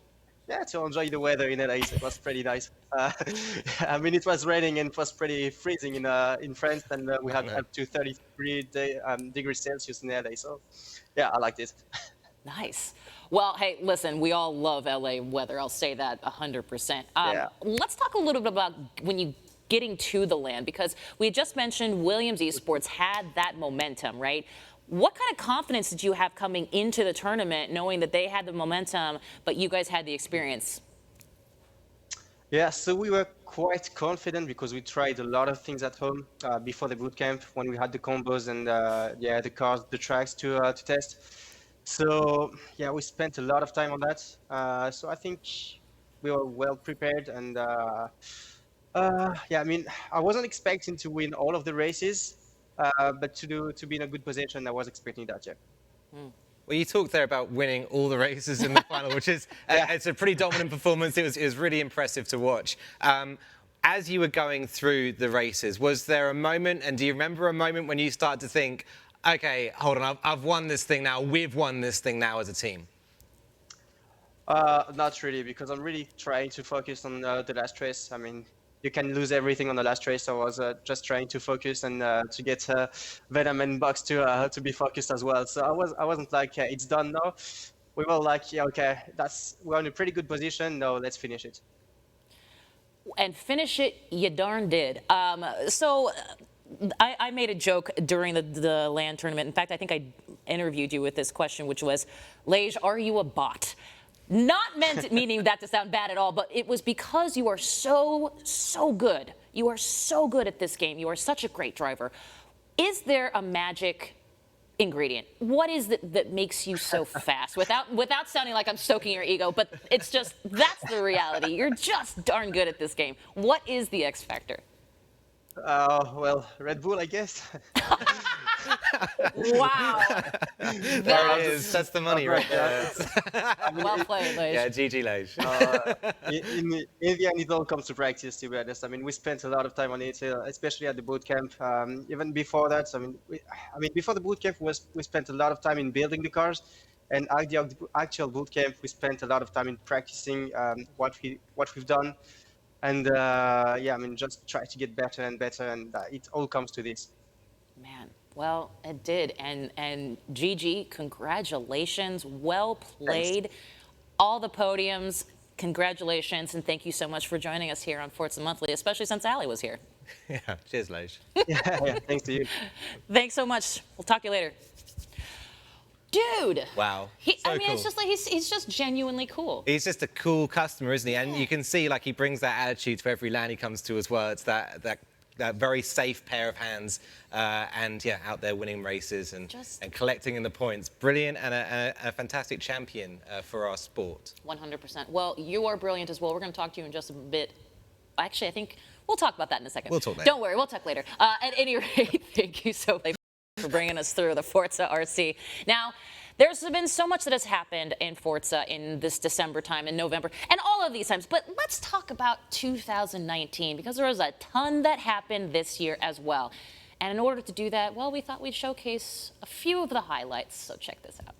enjoy the weather in LA. So it was pretty nice. It was raining and it was pretty freezing in France, and we had up to 33 degrees Celsius in LA. So yeah, I liked it. Nice. Well, hey, listen, we all love LA weather. I'll say that 100%. Let's talk a little bit about when you getting to the land, because we just mentioned Williams Esports had that momentum, right? What kind of confidence did you have coming into the tournament, knowing that they had the momentum, but you guys had the experience? Yeah, so we were quite confident because we tried a lot of things at home before the bootcamp when we had the combos and the cars, the tracks to test. So yeah, we spent a lot of time on that. So I think we were well prepared, and I wasn't expecting to win all of the races, but to be in a good position, I was expecting that. Yeah. Well, you talked there about winning all the races in the final, which is it's a pretty dominant performance. It was really impressive to watch. As you were going through the races, was there a moment, and do you remember a moment when you started to think, okay, hold on, I've won this thing now, we've won this thing now as a team? Not really, because I'm really trying to focus on the last race. I mean, you can lose everything on the last race, so I was just trying to focus and to get Venom and Box to be focused as well. So I wasn't like, it's done now. We were like, yeah, okay, we're in a pretty good position, now let's finish it. And finish it, you darn did. I made a joke during the LAN tournament. In fact, I think I interviewed you with this question, which was, Laige, are you a bot? Not meant meaning that to sound bad at all, but it was because you are so good. You are so good at this game. You are such a great driver. Is there a magic ingredient? What is it that makes you so fast? Without sounding like I'm stoking your ego, but it's just, that's the reality. You're just darn good at this game. What is the X factor? Well, Red Bull, I guess. Wow. There it is. That's the money right there. Well played, Laige. Yeah, GG Laige. In the end, it all comes to practice, to be honest. I mean, we spent a lot of time on it, especially at the boot camp. Even before that, I mean, before the boot camp, we spent a lot of time in building the cars, and at the actual boot camp, we spent a lot of time in practicing what we've done, and yeah, I mean, just try to get better and better, and it all comes to this. Man, well, it did. And GG, congratulations. Well played. Thanks. All the podiums, congratulations. And thank you so much for joining us here on Forza Monthly, especially since Ali was here. Yeah, cheers, Laige. Yeah, thanks to you. Thanks so much. We'll talk to you later. Dude. Wow. I mean, cool. it's just like he's just genuinely cool. He's just a cool customer, isn't he? And you can see, like, he brings that attitude to every land he comes to as well. It's that very safe pair of hands, and yeah, out there winning races and collecting in the points. Brilliant and a fantastic champion for our sport. 100%. Well, you are brilliant as well. We're going to talk to you in just a bit. Actually, I think we'll talk about that in a second. We'll talk later. Don't worry, we'll talk later. At any rate, thank you so much for bringing us through the Forza RC. Now, there's been so much that has happened in Forza in this December time, in November, and all of these times. But let's talk about 2019, because there was a ton that happened this year as well. And in order to do that, well, we thought we'd showcase a few of the highlights. So check this out.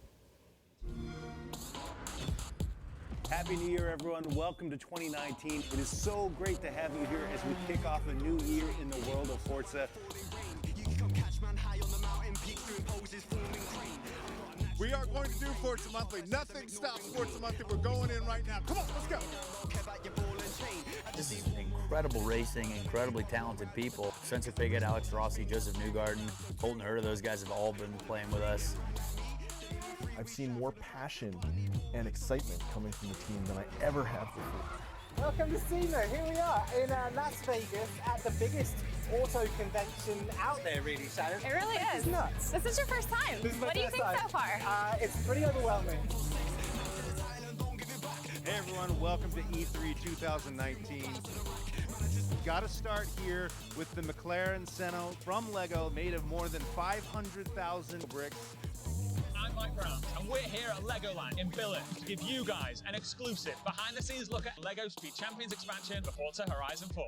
Happy New Year, everyone. Welcome to 2019. It is so great to have you here as we kick off a new year in the world of Forza. We are going to do Forza Monthly. Nothing stops Forza Monthly. We're going in right now. Come on, let's go. This is incredible racing, incredibly talented people. Spencer Pigot, Alex Rossi, Joseph Newgarden, Colton Herta, those guys have all been playing with us. I've seen more passion and excitement coming from the team than I ever have before. Welcome to SEMA. Here we are in Las Vegas at the biggest auto convention out there, really, Shannon. It really is. It's nuts. This is your first time. This is my what do you first think time. so far? It's pretty overwhelming. Hey everyone, welcome to E3 2019. Got to start here with the McLaren Senno from Lego, made of more than 500,000 bricks. I'm Mike Brown, and we're here at Legoland in Billet to give you guys an exclusive behind-the-scenes look at LEGO Speed Champions expansion for Forza Horizon 4.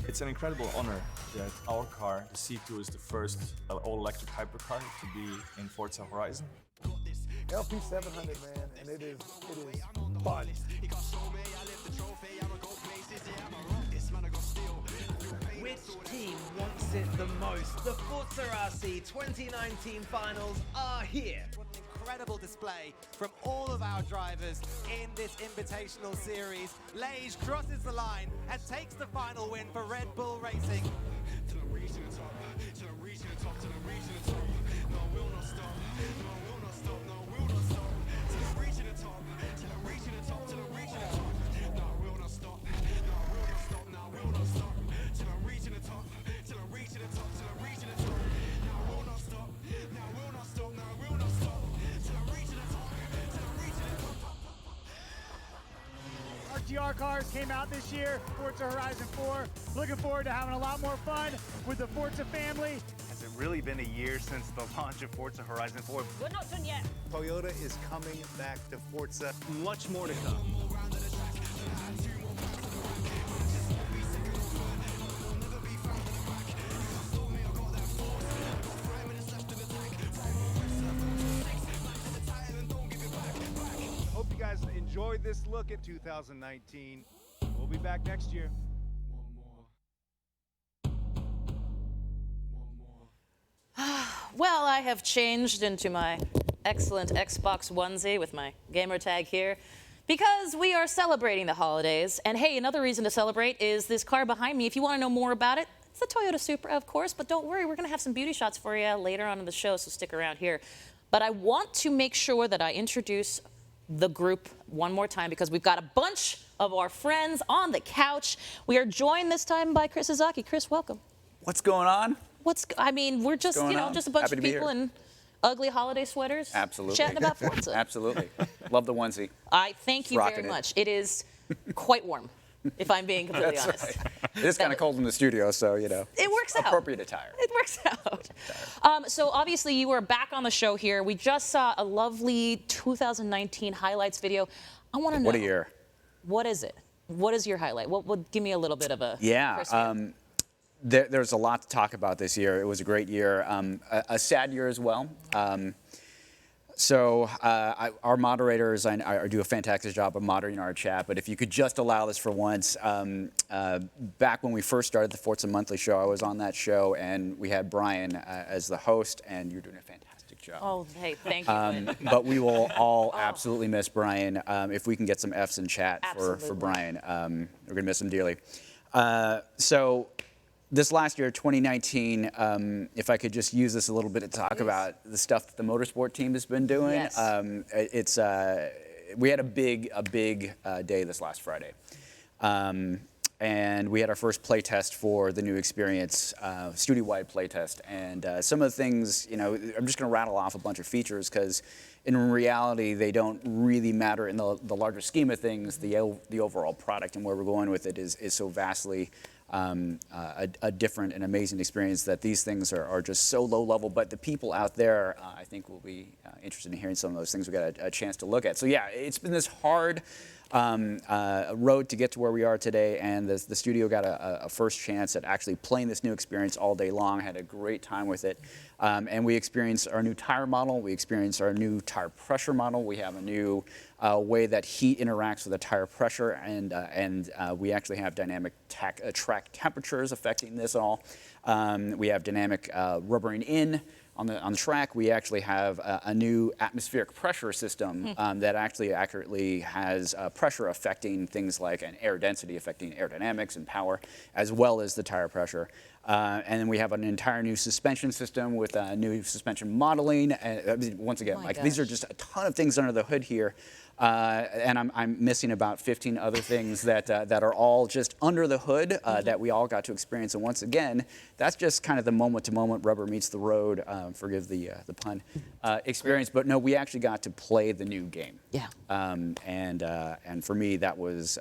It's an incredible honor that our car, the C2, is the first all-electric hypercar to be in Forza Horizon. LP700, man, and it is fun. Which team wants it the most? The Forza RC 2019 finals are here. What an incredible display from all of our drivers in this Invitational Series. Laige crosses the line and takes the final win for Red Bull Racing. RTR cars came out this year, Forza Horizon 4. Looking forward to having a lot more fun with the Forza family. Has it really been a year since the launch of Forza Horizon 4? We're not done yet. Toyota is coming back to Forza. Much more to come. Hope you guys enjoyed this look at 2019. We'll be back next year. Well, I have changed into my excellent Xbox onesie with my gamer tag here because we are celebrating the holidays. And hey, another reason to celebrate is this car behind me. If you want to know more about it, it's the Toyota Supra, of course, but don't worry, we're going to have some beauty shots for you later on in the show, so stick around here. But I want to make sure that I introduce the group one more time because we've got a bunch of our friends on the couch. We are joined this time by Chris Izaki. Chris, welcome. What's going on? I mean, we're just, Going you know, on? just a bunch Happy of to be people here. and ugly holiday sweaters. Absolutely. Chatting about Forza. Absolutely. Love the onesie. I thank you Rocking very it. much. It is quite warm, if I'm being completely That's honest. right. It is kind of cold in the studio, so, you know. It works out. Appropriate attire. It works out. So obviously you were back on the show here. We just saw a lovely 2019 highlights video. I want to know. What a year. What is it? What is your highlight? What would give me a little bit of a Yeah. There's a lot to talk about this year. It was a great year. A sad year as well. Our moderators I do a fantastic job of moderating our chat, but if you could just allow this for once, back when we first started the Forza Monthly show, I was on that show, and we had Brian as the host, and you're doing a fantastic job. Oh, hey, thank you. But we will all absolutely miss Brian. If we can get some Fs in chat for Brian, we're going to miss him dearly. This last year, 2019, if I could just use this a little bit to talk about the stuff that the Motorsport team has been doing. Yes. We had a big day this last Friday. And we had our first play test for the new experience, studio-wide play test. And some of the things, you know, I'm just going to rattle off a bunch of features because in reality, they don't really matter in the larger scheme of things. The overall product and where we're going with it is so vastly a different and amazing experience that these things are just so low level. But the people out there, I think, will be interested in hearing some of those things we got a chance to look at. So yeah, it's been this hard road to get to where we are today, and the studio got a first chance at actually playing this new experience all day long. Had a great time with it, and we experienced our new tire model. We experienced our new tire pressure model. We have a new way that heat interacts with the tire pressure, and we actually have dynamic track temperatures affecting this all. We have dynamic rubbering in on the track. We actually have a new atmospheric pressure system that actually accurately has pressure affecting things like an air density, affecting aerodynamics and power, as well as the tire pressure. And then we have an entire new suspension system with new suspension modeling. And once again, these are just a ton of things under the hood here. And I'm missing about 15 other things that are all just under the hood that we all got to experience. And once again, that's just kind of the moment-to-moment rubber meets the road, forgive the pun, experience. But no, we actually got to play the new game. Yeah. And for me, that was,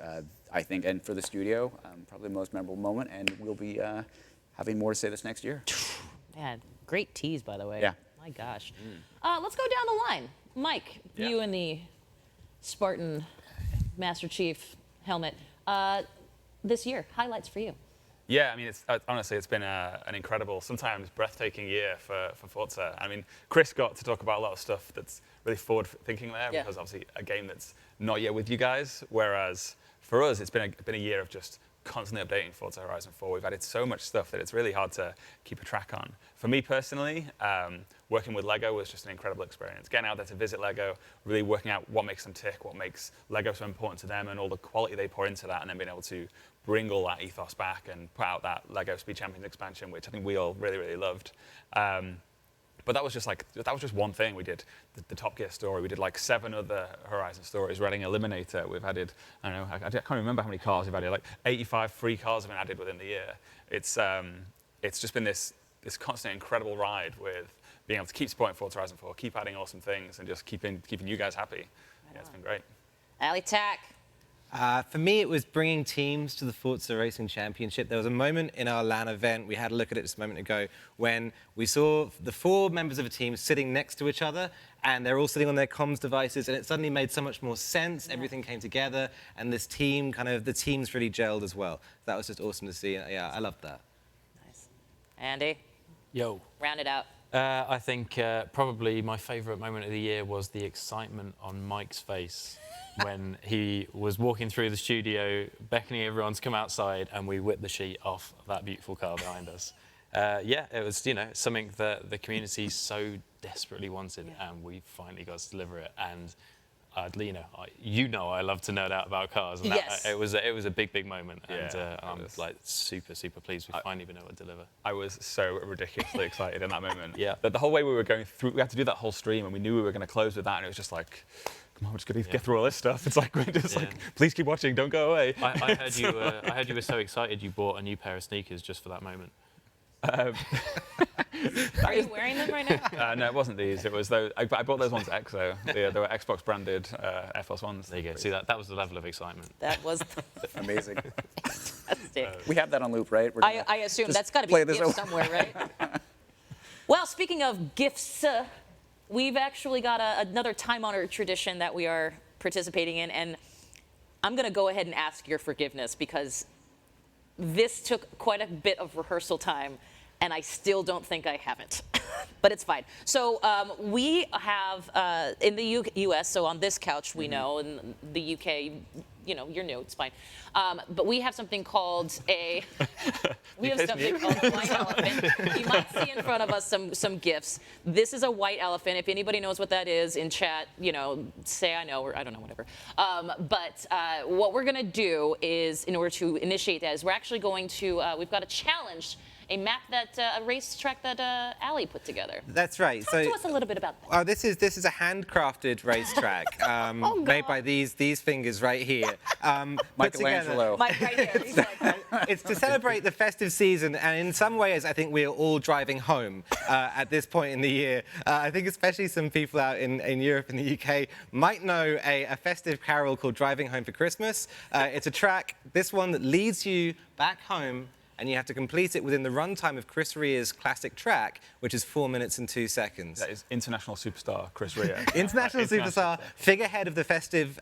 I think, and for the studio, probably the most memorable moment. And we'll be having more to say this next year. Man, great tease, by the way. Yeah. My gosh. Let's go down the line. Mike, you and the Spartan Master Chief helmet. This year, highlights for you. Yeah, I mean, honestly, it's been an incredible, sometimes breathtaking year for Forza. I mean, Chris got to talk about a lot of stuff that's really forward-thinking there, because obviously a game that's not yet with you guys, whereas for us, it's been a year of just constantly updating Forza Horizon 4. We've added so much stuff that it's really hard to keep a track on. For me personally, working with LEGO was just an incredible experience. Getting out there to visit LEGO, really working out what makes them tick, what makes LEGO so important to them, and all the quality they pour into that, and then being able to bring all that ethos back and put out that LEGO Speed Champions expansion, which I think we all really, really loved. But that was just one thing. We did the Top Gear story. We did like 7 other Horizon stories, running Eliminator. We've added, I don't know, I can't remember how many cars we've added. Like 85 free cars have been added within the year. It's just been this constant incredible ride with being able to keep supporting Forza Horizon 4, keep adding awesome things, and just keeping you guys happy. Yeah, it's been great. Ali Tack. For me, it was bringing teams to the Forza Racing Championship. There was a moment in our LAN event, we had a look at it just a moment ago, when we saw the 4 members of a team sitting next to each other, and they're all sitting on their comms devices, and it suddenly made so much more sense. Everything came together, and this team, the teams really gelled as well. That was just awesome to see. Yeah, I loved that. Nice. Andy? Yo. Round it out. I think probably my favourite moment of the year was the excitement on Mike's face when he was walking through the studio, beckoning everyone to come outside, and we whipped the sheet off that beautiful car behind us. Yeah, it was, something that the community so desperately wanted, and we finally got to deliver it. And I love to nerd out about cars, and yes. It was a big moment, and I'm like super pleased we've finally been able to deliver. I was so ridiculously excited in that moment. Yeah. But the whole way we were going through, we had to do that whole stream, and we knew we were going to close with that, and it was just like, come on, we're just going to get through all this stuff. It's like, we're just like, please keep watching, don't go away. I heard you were so excited you bought a new pair of sneakers just for that moment. Uh, Are you wearing them right now? no, it wasn't these. It was those. I bought those ones at EXO. They were Xbox branded Air Force Ones. There you go. See, that was the level of excitement. That was amazing. fantastic. We have that on loop, right? We're gonna I assume just that's got to be play a this gift over. somewhere, right? Well, speaking of gifts, we've actually got another time-honored tradition that we are participating in, and I'm going to go ahead and ask your forgiveness because this took quite a bit of rehearsal time, and I still don't think I haven't. But it's fine. So we have, in the U.S., so on this couch we know, in the U.K., you know, you're new, it's fine. But we have something called a, we have something called a white elephant. You might see in front of us some gifts. This is a white elephant. If anybody knows what that is in chat, you know, say I know, or I don't know, whatever. But what we're gonna do is, in order to initiate that, is we're actually going to, we've got a challenge, a map that, a racetrack that Ali put together. That's right. Talk to us a little bit about that. Oh, this is a handcrafted racetrack made by these fingers right here. Michelangelo. Mike right here. He's like, It's to celebrate the festive season, and in some ways, I think we're all driving home at this point in the year. I think especially some people out in Europe and the UK might know a festive carol called Driving Home for Christmas. It's a track, this one, that leads you back home, and you have to complete it within the runtime of Chris Rea's classic track, which is 4 minutes and 2 seconds. That is international superstar Chris Rea. International superstar, figurehead of the festive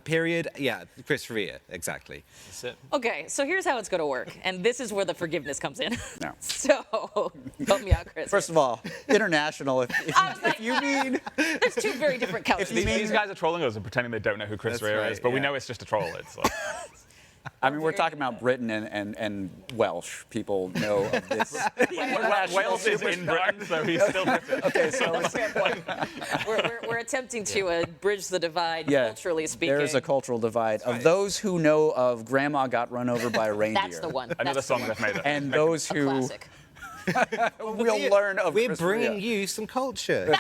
period. Yeah, Chris Rea, exactly. That's it. okay, so here's how it's going to work, and this is where the forgiveness comes in. No. So, help me out, Chris. First of all, international. If you mean, There's two very different couches. These guys are trolling us and pretending they don't know who Chris That's Rea right, is, but we yeah. know it's just a troll. It's like, I mean, we're talking about Britain and Welsh people know of this. Wales is in Britain, so he's still British. Okay, so That's a fair point. We're attempting to bridge the divide, yeah, culturally speaking. there's a cultural divide of those who know of Grandma got run over by a reindeer. That's the one. Another That's the song one. they've made. And those A who classic. will learn of We're Chris bringing Rea. you some culture.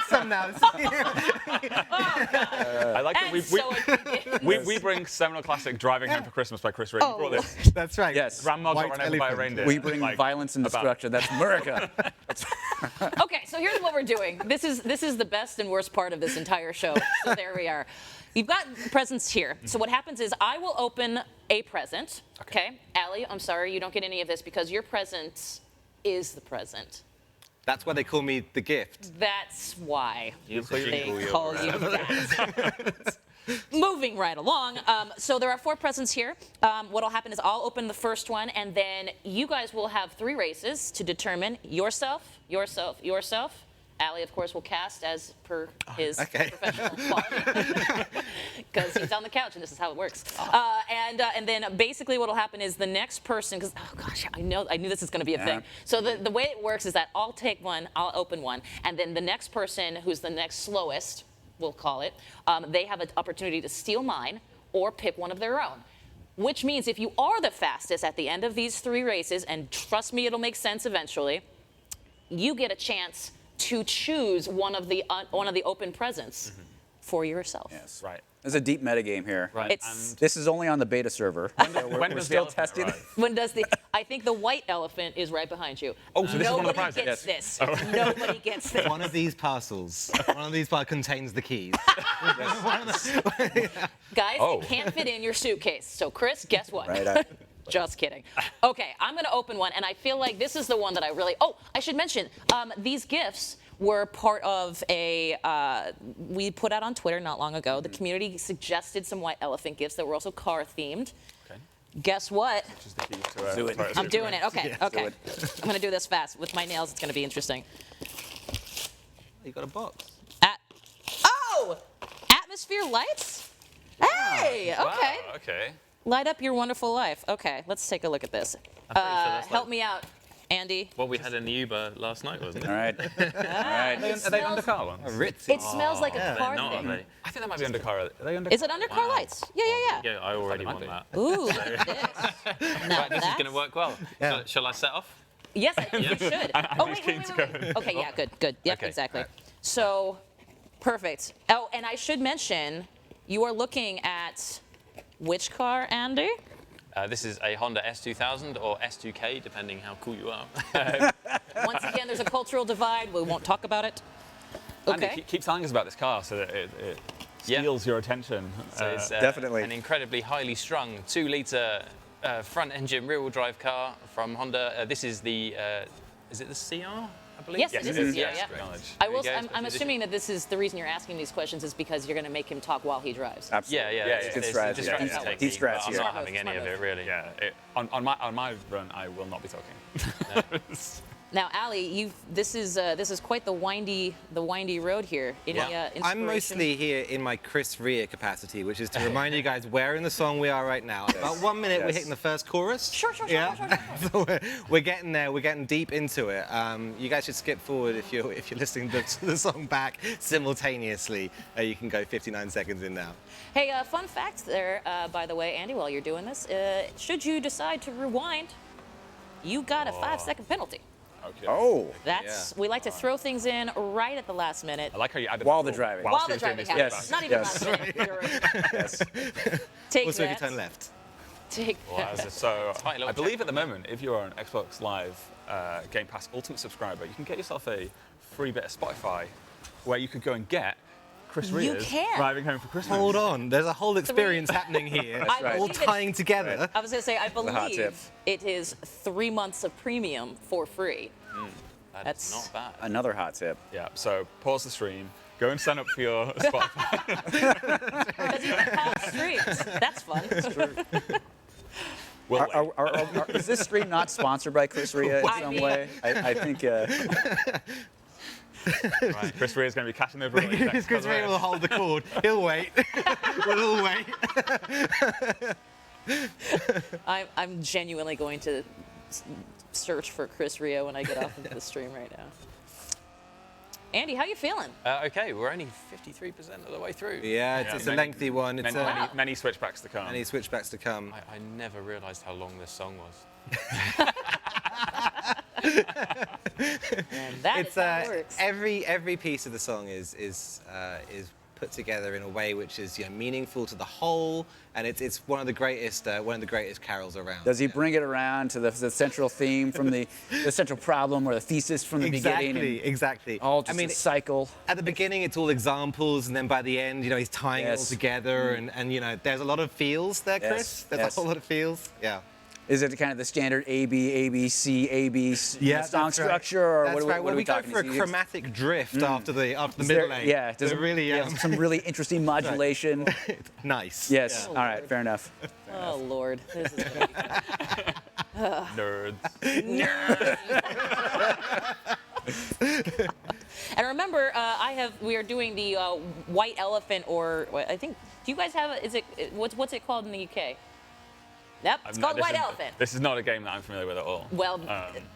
Some now. I like that And so it begins. we bring seminal classic Driving Home for Christmas by Chris Rea. Oh. You brought this. That's right. Yes. Grandma got White run over by a elephant. reindeer. We bring Like, violence and about- destruction. That's America. Okay, so here's what we're doing. This is the best and worst part of this entire show. So there we are. You've got presents here. So what happens is I will open a present. Okay. Allie, I'm sorry you don't get any of this because your present is the present. That's why they call me the gift. That's why You they call you that. Moving right along. So there are 4 presents here. What'll happen is I'll open the first one, and then you guys will have 3 races to determine yourself. Allie, of course, will cast as per his professional quality because he's on the couch and this is how it works. And then basically what'll happen is the next person, because oh gosh, I knew this is going to be a thing. So the way it works is that I'll take one, I'll open one, and then the next person who's the next slowest, we'll call it, they have an opportunity to steal mine or pick one of their own. Which means if you are the fastest at the end of these 3 races, and trust me, it'll make sense eventually, you get a chance to choose one of the open presents for yourself. Yes. Right. There's a deep metagame here. Right. This is only on the beta server. So we're does the still elephant testing. arrive? When does the? I think the white elephant is right behind you. Oh, so this is one of the Nobody prizes? gets Yes. this. Nobody gets this. One of these parcels contains the keys. Guys, Oh. it can't fit in your suitcase. So Chris, guess what? Right. Just kidding. Okay, I'm going to open one, and I feel like this is the one that I really. Oh, I should mention these gifts were part of a we put out on Twitter not long ago. The community suggested some white elephant gifts that were also car themed. Okay. Guess what? Which is the key to Do it. I'm doing it. Okay, Yeah, okay. do it. I'm going to do this fast. With my nails, it's going to be interesting. You got a box. Oh! Atmosphere lights? Hey! Okay. Wow, okay. Light up your wonderful life. Okay, let's take a look at this. I'm pretty sure that's Help like me out, Andy. what we had in the Uber last night, wasn't it? All right. All right. Are they undercar ones? It smells like a They're car not, thing. are they? I think that might be undercar. Are they undercar? Is it undercar lights? Yeah, yeah, Yeah, I already might want be. that. yeah. Ooh, look at this. Now Right, this is that's- going to work well. Shall I set off? Yes, I think you should. Oh, wait, keen wait, to wait, go. wait. Okay, yeah, good. Yep, Okay. exactly. So, perfect. Oh, and I should mention, you are looking at which car, Andy? This is a Honda S2000 or S2K, depending how cool you are. Once again, there's a cultural divide. We won't talk about it. Okay. Andy, keep telling us about this car so that it steals your attention. So it's definitely an incredibly highly strung 2-litre front-engine rear-wheel drive car from Honda. This is the, is it the CR? I believe? Yes, it is. Yeah. I will. I'm assuming that this is the reason you're asking these questions is because you're going to make him talk while he drives. Absolutely. Yeah. It's good strategy. He's strats I'm here. not having any of it really. Yeah. On my run, I will not be talking. Now, Ali, this is quite the windy road here. Any inspiration? I'm mostly here in my Chris Rea capacity, which is to remind you guys where in the song we are right now. About 1 minute, we're hitting the first chorus. Sure. So we're getting there. We're getting deep into it. You guys should skip forward if you're listening to the song back simultaneously. You can go 59 seconds in now. Hey, fun fact there, by the way, Andy, while you're doing this, should you decide to rewind, you got a 5-second penalty. Okay. Oh. We like to throw things in right at the last minute. I like how you added while the driving. While the driving happens. Not even last minute. Yes. Take also, that. if you turn left. Take that. So I believe at the moment, if you're an Xbox Live Game Pass Ultimate subscriber, you can get yourself a free bit of Spotify where you could go and get Chris Rea's driving home for Christmas. Hold on, there's a whole experience happening here, all tying together. I was going to say, I believe it is 3 months of premium for free. That's not bad. Another hot tip. Yeah, so pause the stream, go and sign up for your Spotify. Because you can pause streams. That's fun. Is this stream not sponsored by Chris Rea in some way? I think... Right. Chris Rea is going to be cashing over. Chris Rea will hold the cord. He'll wait. We'll all wait. I'm genuinely going to search for Chris Rea when I get off of the stream right now. Andy, how you feeling? Okay, we're only 53% of the way through. Yeah, it's a lengthy one. It's many switchbacks to come. Many switchbacks to come. I never realised how long this song was. And that is how it works. Every piece of the song is put together in a way which is meaningful to the whole, and it's one of the greatest carols around. Does he bring it around to the central theme from the central problem or the thesis from the beginning? Exactly. All just a cycle. At the beginning, it's all examples, and then by the end, he's tying it all together, and there's a lot of feels there, Chris. There's a whole lot of feels. Yeah. Is it kind of the standard A, B, A, B, C, A, B song structure? Or that's what right. are we go talking? for a chromatic drift after the middle A. Yeah, does really some really interesting modulation. Nice. Yes. Oh, all right. Fair enough. Oh Lord, this is gonna be fun. Nerds. And remember, we are doing the white elephant, or I think. Do you guys have? What's it called in the UK? Yep, it's called White Elephant. This is not a game that I'm familiar with at all. Well,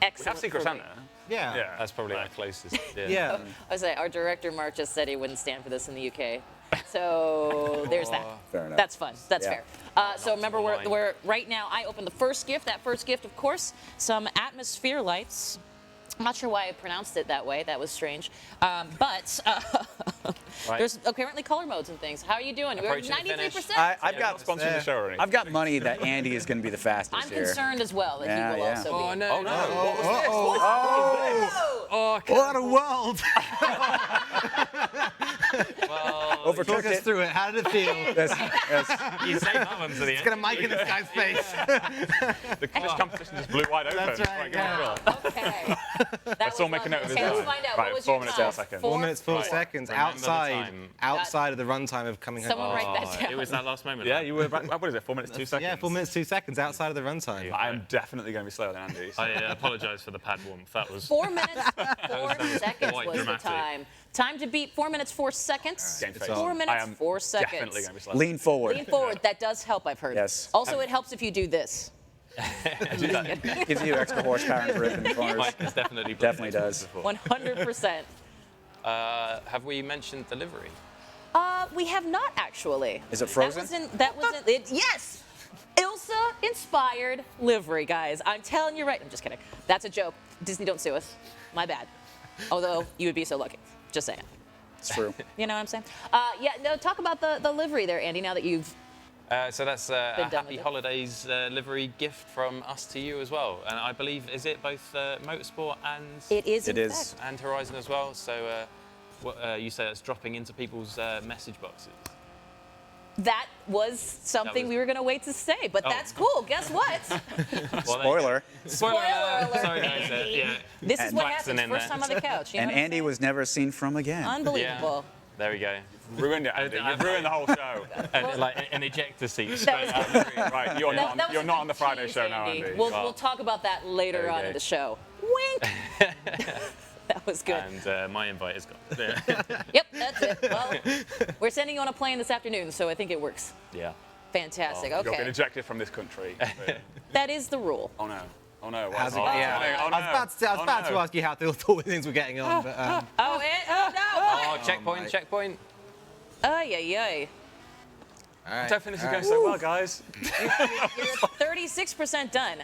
excellent. We have Secret Santa. Yeah. That's probably our closest. Yeah. I was like, our director Mark just said he wouldn't stand for this in the UK. So there's that. Fair enough. That's fun. That's fair. So remember, we're right now. I opened the first gift. That first gift, of course, some atmosphere lights. I'm not sure why I pronounced it that way. That was strange. But there's apparently color modes and things. How are you doing? We're 93%. I've got sponsoring the show already. I've got money that Andy is going to be the fastest I'm here. concerned as well that he will also be. Oh no! Oh, what a world! Overtook Talk us through it. How did it feel? You saved that one to the end. It's gonna mic in this guy's face. The competition just blew wide open. That's right. Yeah. Okay. Let's all make a note of this. Okay, let's find out. Right, What was 4 your minutes, time? 4 seconds. 4 minutes, 4 seconds. Outside of the runtime of coming home. Someone write that down. It was that last moment. Yeah, you were. What is it? 4 minutes, 2 seconds. Yeah, 4 minutes, 2 seconds outside of the runtime. I'm definitely going to be slower than Andy. I apologise for the pad warmth. That was 4 minutes, 4 seconds quite was dramatic. the time. Time to beat 4 minutes, 4 seconds. Game face. 4 I minutes, am 4 seconds. Definitely going to be slower. Lean forward. Lean forward. That does help, I've heard. Yes. Also, it helps if you do this. Do that. Gives you extra horsepower and grip in the corners. Mike has definitely does. 100%. Have we mentioned the livery? We have not actually. Is it Frozen? That was in it. Yes. Ilsa-inspired livery, guys. I'm telling you right. I'm just kidding. That's a joke. Disney, don't sue us. My bad. Although you would be so lucky. Just saying. It's true. You know what I'm saying? Yeah. No. Talk about the livery there, Andy. Now that you've So that's a Been done Happy with it. Holidays livery gift from us to you as well. And I believe, is it both Motorsport and... It is, It in is. fact. And Horizon as well. So what you say that's dropping into people's message boxes. That was something we were going to wait to say, but Oh. that's cool. Guess what? Spoiler. Spoiler alert. Sorry, guys. Yeah. This is And what Waxing happens in first there. time on the couch. You know And what I'm Andy saying? was never seen from again. Unbelievable. There we go. Ruined it, Andy. You've ruined the whole show. And like an ejector seat That straight was out of the screen. Right, you're That not, was you're a not good on the Friday tease, show now, Andy. Andy. We'll talk about that later There we on go. in the show. Wink. That was good. And my invite is gone. Yep, that's it. Well, we're sending you on a plane this afternoon, so I think it works. Yeah. Fantastic. You've been Okay. ejected from this country. That is the rule. Oh no. Oh no. How's it Oh, going? no. Yeah. Oh, no. I was about to ask you how the things were getting on, but Oh, no. Oh, checkpoint, checkpoint. Ay, ay, ay. all right. Don't think this is going so well, guys. You're 36% done.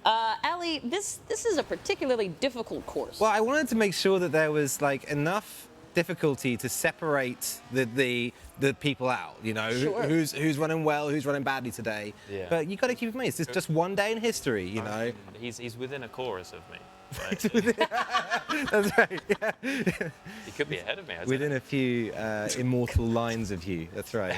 Ali, this is a particularly difficult course. Well, I wanted to make sure that there was like enough difficulty to separate the people out. You know, Sure. who's running well, who's running badly today. Yeah. But you got to keep in mind, it's just one day in history. You know. He's within a chorus of me. That's right. Yeah. He could be ahead of me. I don't Within a few immortal lines of you. That's right.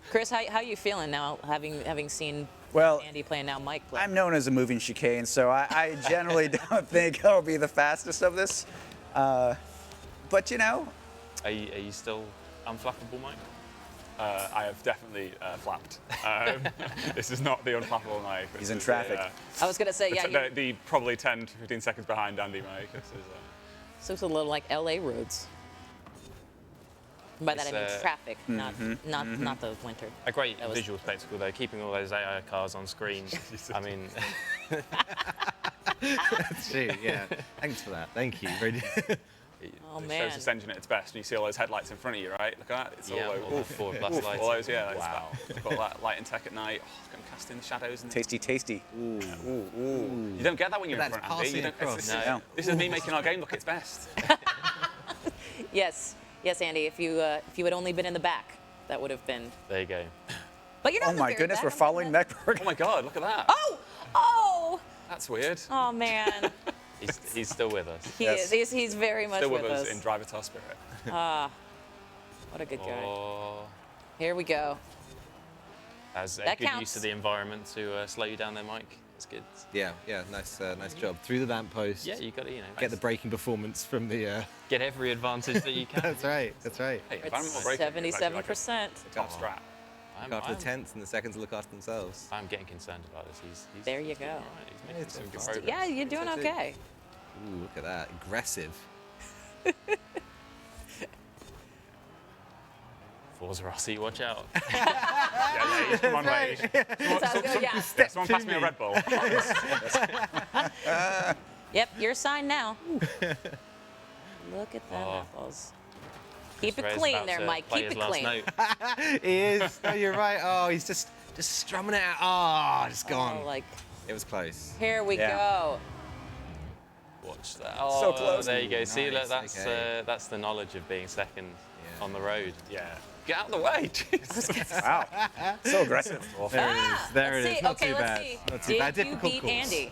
Chris, how you feeling now, having seen Well, Andy play and now Mike play? I'm known as a moving chicane, so I generally don't think I'll be the fastest of this. But you know, Are you still unflappable, Mike? I have definitely flapped. This is not the unflappable Mike. He's in traffic. I was going to say, yeah, The probably 10 to 15 seconds behind Andy Mike. This is, so it's a little like LA roads. By that I mean It's, traffic, not the winter. A great That was- visual spectacle, though, keeping all those AI cars on screen. I mean, That's true. Yeah. Thanks for that. Thank you. Oh it man. shows this engine at its best, and you see all those headlights in front of you, right? Look at that. It's yeah, all all the forward blast Oof, lights. all those, yeah. Wow. It's got that light and tech at night. Oh, I'm casting the shadows. And tasty, tasty. You don't get that when you're in That's front, Andy. passing You don't, across. No. This is me making our game look its best. Yes, Andy. If you had only been in the back, that would have been. There you go. But you're not. Oh my goodness, we're following Meckberg. Oh my God, look at that. Oh. That's weird. Oh man. He's still with us. He Yes. is. He's very much Still with with us in Driver-Tar spirit. What a good guy. Oh, Here we go. as That good counts. use of the environment to slow you down there, Mike. It's good. Yeah. Nice job. Through the lamppost. Yeah, you got to, Get the braking performance from the. get every advantage that you can. That's right. That's right. Hey, It's environmental braking is actually like 77%. a top strap. Look after the tenths and the seconds look after themselves. I'm getting concerned about this. He's There you doing go. all right. He's making It's some good fantastic. progress. Yeah, you're doing So too. okay. Ooh, look at that. Aggressive. ForzaRC, watch out. Yeah, Laige, come on, Laige. Sounds good, yeah. Someone pass me a Red Bull. Yep, your sign now. Look at them apples. Keep it Ray's clean about there, to Mike. play Keep his it last clean. note. He is. Oh, you're right. Oh, he's just strumming it out. Oh, just gone. Oh, like, It was close. here we Yeah. go. Watch that. Oh, So close. There you go. See, Nice, look, okay. that's the knowledge of being second Yeah. on the road. Yeah. Get out of the way, Jesus. Wow. So aggressive. There it is. There Let's it is. see. Not Okay, too let's bad. see. Not too bad. Did you Difficult beat course. Andy?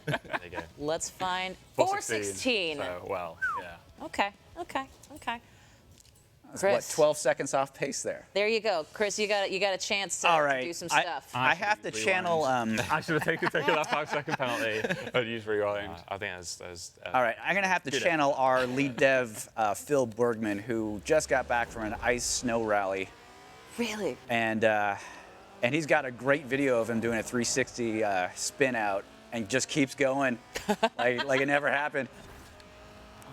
There you go. Let's find 416. So, well, yeah. Okay. What, Chris, 12 seconds off pace there. there you go. Chris, you got a chance to, All to right. do some stuff. I have to channel. I should have taken that 5-second penalty and used rewind. I think that's All right, I'm gonna have to channel our lead dev, Phil Bergman, who just got back from an ice snow rally, Really? and he's got a great video of him doing a 360 spin out and just keeps going, like it never happened.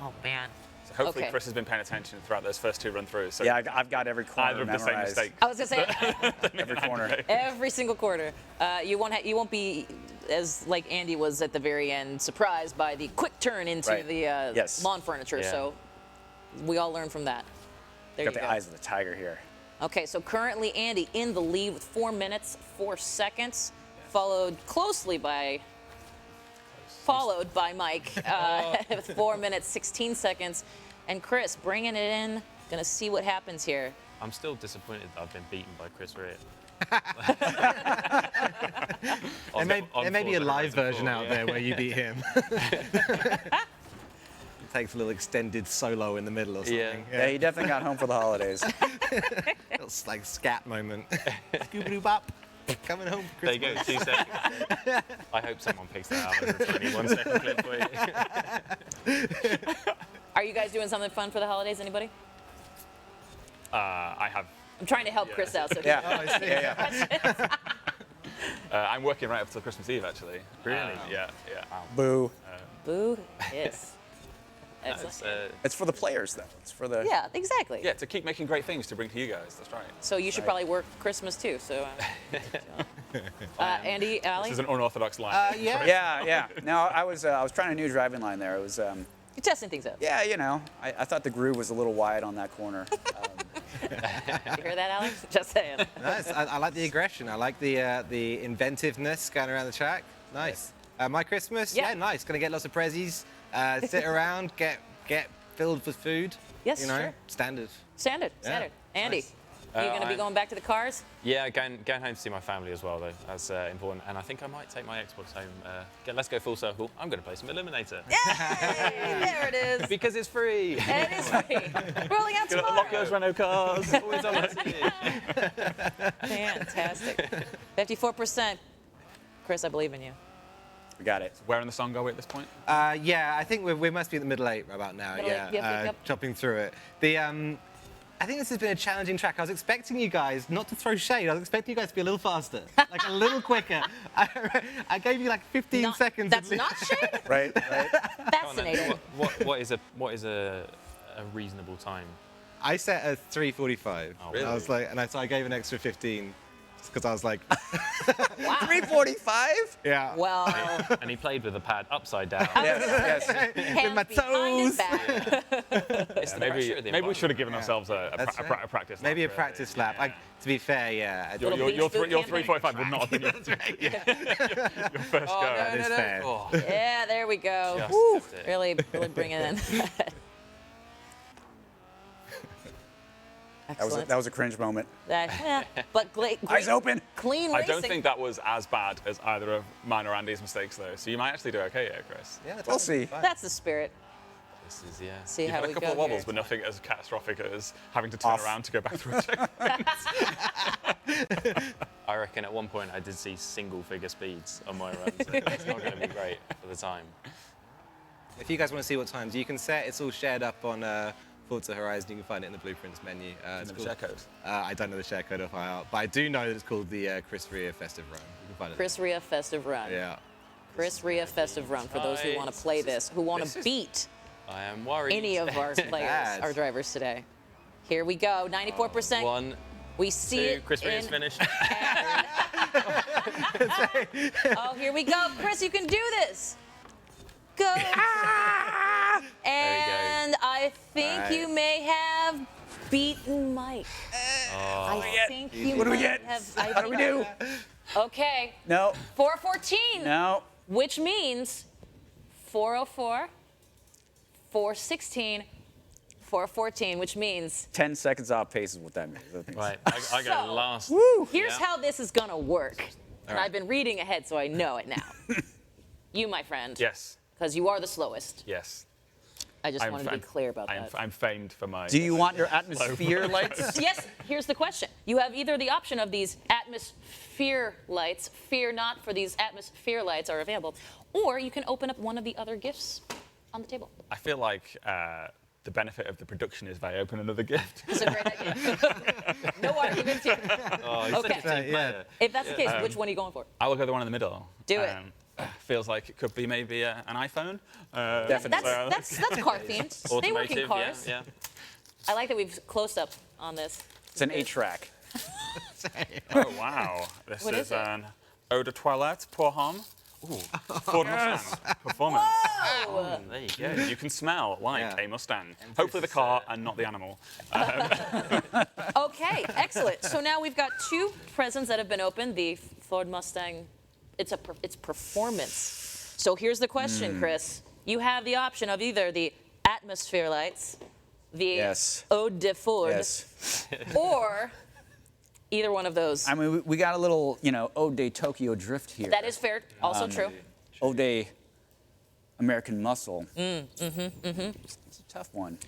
Oh man. So hopefully Okay. Chris has been paying attention throughout those first two run-throughs. So Yeah, I've got every corner either of the same memorized. mistake. I was gonna say Every corner. every single quarter. You won't be as like Andy was at the very end, surprised by the quick turn into Right. the Yes. lawn furniture. Yeah. So we all learn from that. There Got you the go. eyes of the tiger here. Okay, so currently Andy in the lead with 4 minutes, 4 seconds, followed by Mike with 4 minutes, 16 seconds. And Chris bringing it in, gonna see what happens here. I'm still disappointed that I've been beaten by Chris Rea. There may be a Forza live Horizon version 4, out yeah. there where you beat him. Takes a little extended solo in the middle or something. Yeah, he definitely got home for the holidays. It's like scat moment. Scooby-Doo-bop. Coming home for There Christmas. you go, 2 seconds. I hope someone picks that out as a 21-second clip for you. Are you guys doing something fun for the holidays? Anybody? I have. I'm trying to help Chris out. So Yeah. Oh, I see. yeah. I'm working right up till Christmas Eve, actually. Really? Yeah. Boo. Boo. Yes. That's, It's for the players, though. It's for the. Yeah, exactly. Yeah, to keep making great things to bring to you guys. That's right. So you should probably work Christmas too. So, Andy, Ali, This is an unorthodox line. Yeah. No, I was trying a new driving line there. It was. you're testing things out. Yeah, you know, I thought the groove was a little wide on that corner. You hear that, Alex? Just saying. Nice. I like the aggression. I like the inventiveness going around the track. Nice. My Christmas? Yeah. Nice. Gonna get lots of prezzies. Sit around, get filled with food. Yes, you know, sure. standard. Standard. Andy, Nice. you going to be going back to the cars? Yeah, going home to see my family as well, though. That's important. And I think I might take my Xbox home. Let's go full circle. I'm going to play some Eliminator. Yay! There it is. Because it's free. And it is free. Rolling out Gonna tomorrow. unlock those Renault cars. Always on my TV. Fantastic. 54%. Chris, I believe in you. We got it. Where in the song are we at this point? Yeah, I think we must be in the middle 8 about now. Middle eight, yep. Chopping through it. I think this has been a challenging track. I was expecting you guys, not to throw shade, I was expecting you guys to be a little faster, like a little quicker. I gave you like 15 seconds. That's not shade? Right. Fascinating. What is a reasonable time? I set a 3:45. Oh, really? I was like, so I gave an extra 15 because I was like, 3:45? yeah. Well, And he played with the pad upside down. Yes. hands my behind his toes. back. It's the pressure of the Maybe we should have environment. given ourselves a That's right. practice. Maybe a lap, practice really. lap. To be fair, yeah. Your Little beach boot camping. 3:45 would not have been your first go. That is fair. Oh, Yeah, there we go. Just Woo, missed it. really bringing in. Excellent. That was a cringe moment. But Eyes open. Clean I racing. don't think that was as bad as either of mine or Andy's mistakes, though. So you might actually do okay here, Chris. Yeah, We'll see. That's the spirit. This is, yeah. See You've how had a we couple go of wobbles, here. but nothing as catastrophic as having to turn around to go back through a checkpoint. I reckon at one point I did see single-figure speeds on my run, so it's not going to be great for the time. If you guys want to see what times you can set, it's all shared up on Forza Horizon. You can find it in the blueprints menu. It's the called, share code? I don't know the share code off by heart, but I do know that it's called the Chris Rea Festive Run. You can find it. Chris Rea Festive Run. Yeah. Chris Rea Festive Run for those who want to play this, who want to beat I am worried. any of our players, our drivers today. Here we go, 94%. One, We see two, it Chris Rea's in- finished. Oh, here we go. Chris, you can do this. Go. And I think you may have beaten Mike. I think you What do we might get? have. How do we do? Okay. No. 414. No. Which means 404, 416, 414, which means 10 seconds off pace is what that means. Right, I go last. here's how this is going to work. And I've been reading ahead, so I know it now. You, my friend. Yes. Because you are the slowest. Yes. I just wanted to be clear about that. I'm famed for my. Do you want your atmosphere lights? Yes, here's the question. You have either the option of these atmosphere lights, fear not, for these atmosphere lights are available, or you can open up one of the other gifts on the table. I feel like the benefit of the production is if I open another gift. It's a great idea. No arguments here. Oh, you're Okay. such a team player. If that's the case, which one are you going for? I will go the one in the middle. Do it. Feels like it could be maybe an iPhone. Definitely. That's car themed. They work in Automotive, cars. yeah. I like that we've close up on this. It's an 8-track. Oh wow! This What is it? an eau de toilette pour homme. Ooh, Ford Mustang performance. Whoa! There you go. You can smell like a Mustang. Hopefully the car and not the animal. Okay, excellent. So now we've got two presents that have been opened. The Ford Mustang, it's performance. So here's the question, Chris. You have the option of either the atmosphere lights, the Ode de Ford, or either one of those. I mean, we got a little, Ode de Tokyo Drift here. That is fair. Also true. Ode de American Muscle. It's a tough one.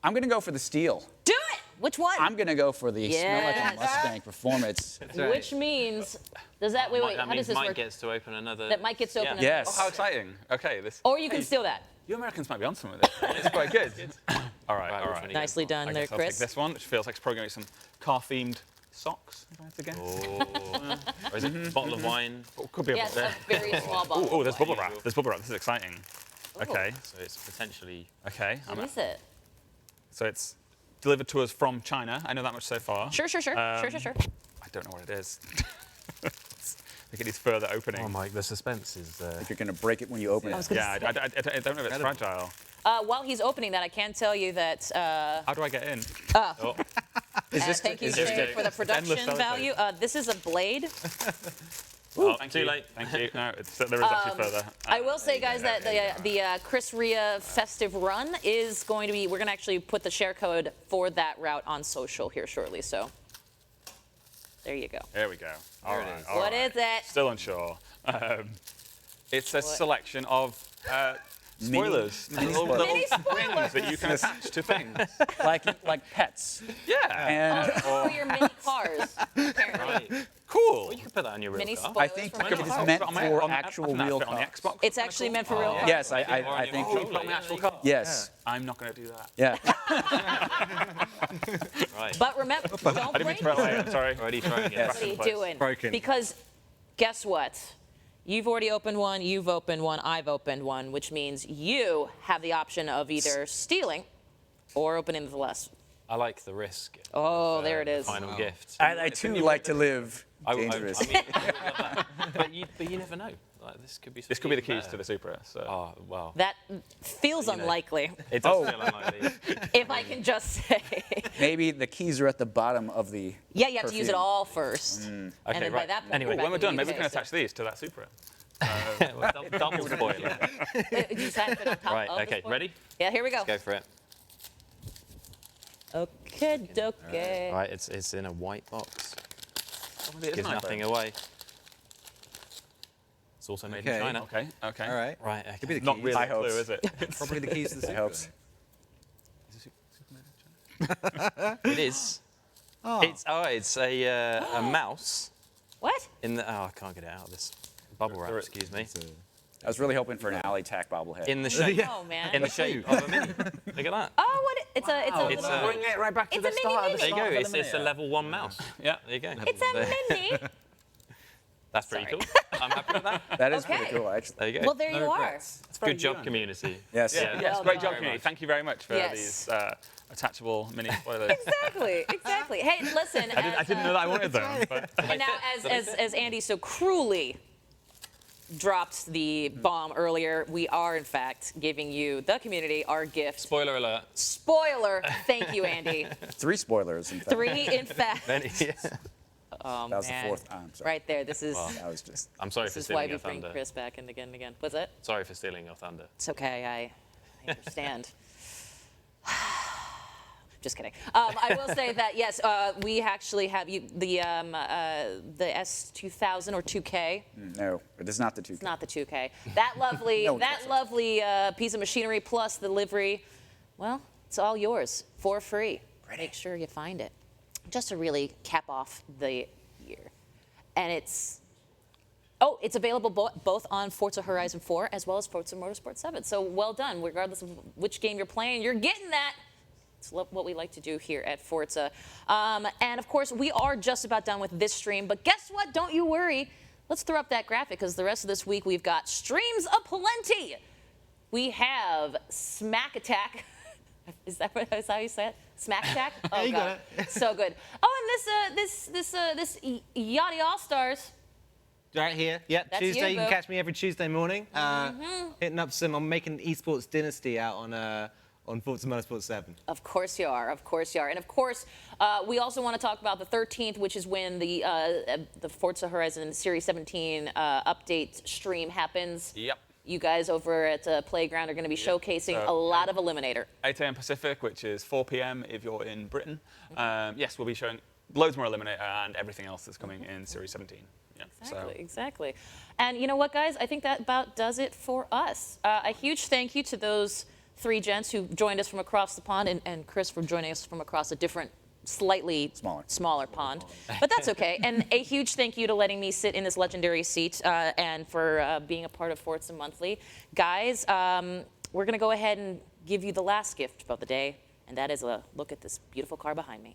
I'm going to go for the steel. Do it! Which one? I'm going to go for the Smell Like a Mustang Performance. Which means, does that, wait, That how does means this Mike work? gets to open another. That Mike gets to open another. Yes. Oh, how exciting. Okay. Or you can steal that. You Americans might be on some of this. It's quite good. All right. Nicely done I there, guess I'll Chris. take this one, which feels like it's probably going to be some car-themed socks, if I have to guess. Oh. Or is it a bottle of wine? Oh, could be Yes, a a very small bottle. Oh, there's bubble wrap. There's bubble wrap. This is exciting. Okay. So it's potentially. Okay. What is it? So it's delivered to us from China. I know that much so far. Sure. I don't know what it is. I think it needs further opening. Oh, Mike, the suspense is. I think you're going to break it when you open it. Yeah, I don't know if it's fragile. While he's opening that, I can tell you that. How do I get in? Oh. Thank you, is this Shay, for the production endless value. This is a blade. Oh, too late. Thank you. No, there is actually further. I will say, guys, that the Chris Ria festive run is going to be. We're going to actually put the share code for that route on social here shortly. So there you go. There we go. All right. What is it? Still unsure. It's a selection of spoilers. Mini Little Mini spoilers. wings that you can attach to things. like pets. Yeah. And For your mini cars, apparently. Right. Cool. Well, you could put that on your real Mini car. spoilers. I think for it mini is cars. meant On my- for on- actual on that real fit on the cars. Xbox. It's actually meant for real cars. Yes, I think. Oh, you put it on the actual car? Yes. I'm not going to do that. Yeah. Right. But remember, don't I didn't mean blame to press it. Sorry. Already trying it. What are you doing? Broken. Because guess what? You've already opened one, you've opened one, I've opened one, which means you have the option of either stealing or opening the less. I like the risk. Oh, there it the is. Final gift. I too like to live dangerous. I mean, but you never know. Like, this could be. This could be the keys to the Supra. So. Oh well. That feels unlikely, It does feel unlikely. if I can just say. Maybe the keys are at the bottom of the. Yeah, you have to use it perfume. all first. Okay, And then by right. that point, Anyway, you're When we're back done, in maybe we the can UK, attach these to that Supra. Double spoiler. so- You just have to put it on top Right. of the Okay. spoiler? Ready? Yeah, here we go. Go for it. Okay, dokie. Right. It's in a white box. Maybe it is Gives an nothing iPhone. away. It's also made in China. Okay. Okay. All right. Right. Okay. Could be the Not keys. really I a hope. clue, is it? Probably the keys to the I Supra. hope so. It is. It's a mouse What? in the. Oh, I can't get it out of this bubble wrap. Excuse me. I was really hoping for an alley tack bobblehead. In the shape. Oh, man. In the shape of a mini. Look at that. Oh, what? It's a It's little. a. Bring it right back to It's the a start. mini of the There you go. start of It's a Eliminator. level 1 mouse. Yeah. There you go. It's a mini. That's pretty cool. I'm happy with that. That is Okay. pretty cool, actually. There you go. Well, there you are. Good job, community. Yes. Yeah, yes, Well great done. job, community. Thank you very much for Yes. these attachable mini spoilers. Exactly. Hey, listen. I didn't know that I wanted them. But And now, as Andy so cruelly dropped the bomb earlier, we are in fact giving you, the community, our gift. Spoiler alert. Spoiler. Thank you, Andy. 3 spoilers, in fact. 3, in fact. Oh, That was man. the 4th. I'm sorry. Right there. This is. That was just. I'm sorry This for is why stealing we your bring thunder. Chris back in again and again. What's that? Sorry for stealing your thunder. It's okay. I understand. Just kidding. I will say that yes, we actually have the S2000 or 2K. No, it is not the 2K. It's not the 2K. That lovely, No, that it's lovely piece of machinery plus the livery. Well, it's all yours for free. Make sure you find it, just to really cap off the year. And it's available both on Forza Horizon 4 as well as Forza Motorsport 7. So well done, regardless of which game you're playing, you're getting that. It's what we like to do here at Forza. And of course, we are just about done with this stream, but guess what? Don't you worry. Let's throw up that graphic, because the rest of this week we've got streams aplenty. We have Smack Attack. Is that how you say it? Smack Attack? Oh, Yeah, you God. got it. So good. Oh, and this Yachty All-Stars. Right here. Yep, That's Tuesday. you, You can boo. catch me every Tuesday morning. Hitting up some. I'm making Esports Dynasty out on Forza Motorsport 7. Of course you are. Of course you are. And of course, we also want to talk about the 13th, which is when the Forza Horizon Series 17 update stream happens. Yep. you guys over at Playground are going to be showcasing so, a lot of Eliminator. 8 a.m. Pacific, which is 4 p.m. if you're in Britain. Yes, we'll be showing loads more Eliminator and everything else that's coming in Series 17. Yeah, Exactly. And you know what, guys? I think that about does it for us. A huge thank you to those 3 gents who joined us from across the pond, and Chris for joining us from across a different, slightly smaller pond. But that's okay. And a huge thank you to letting me sit in this legendary seat and for being a part of Forza Monthly. Guys, we're going to go ahead and give you the last gift of the day, and that is a look at this beautiful car behind me.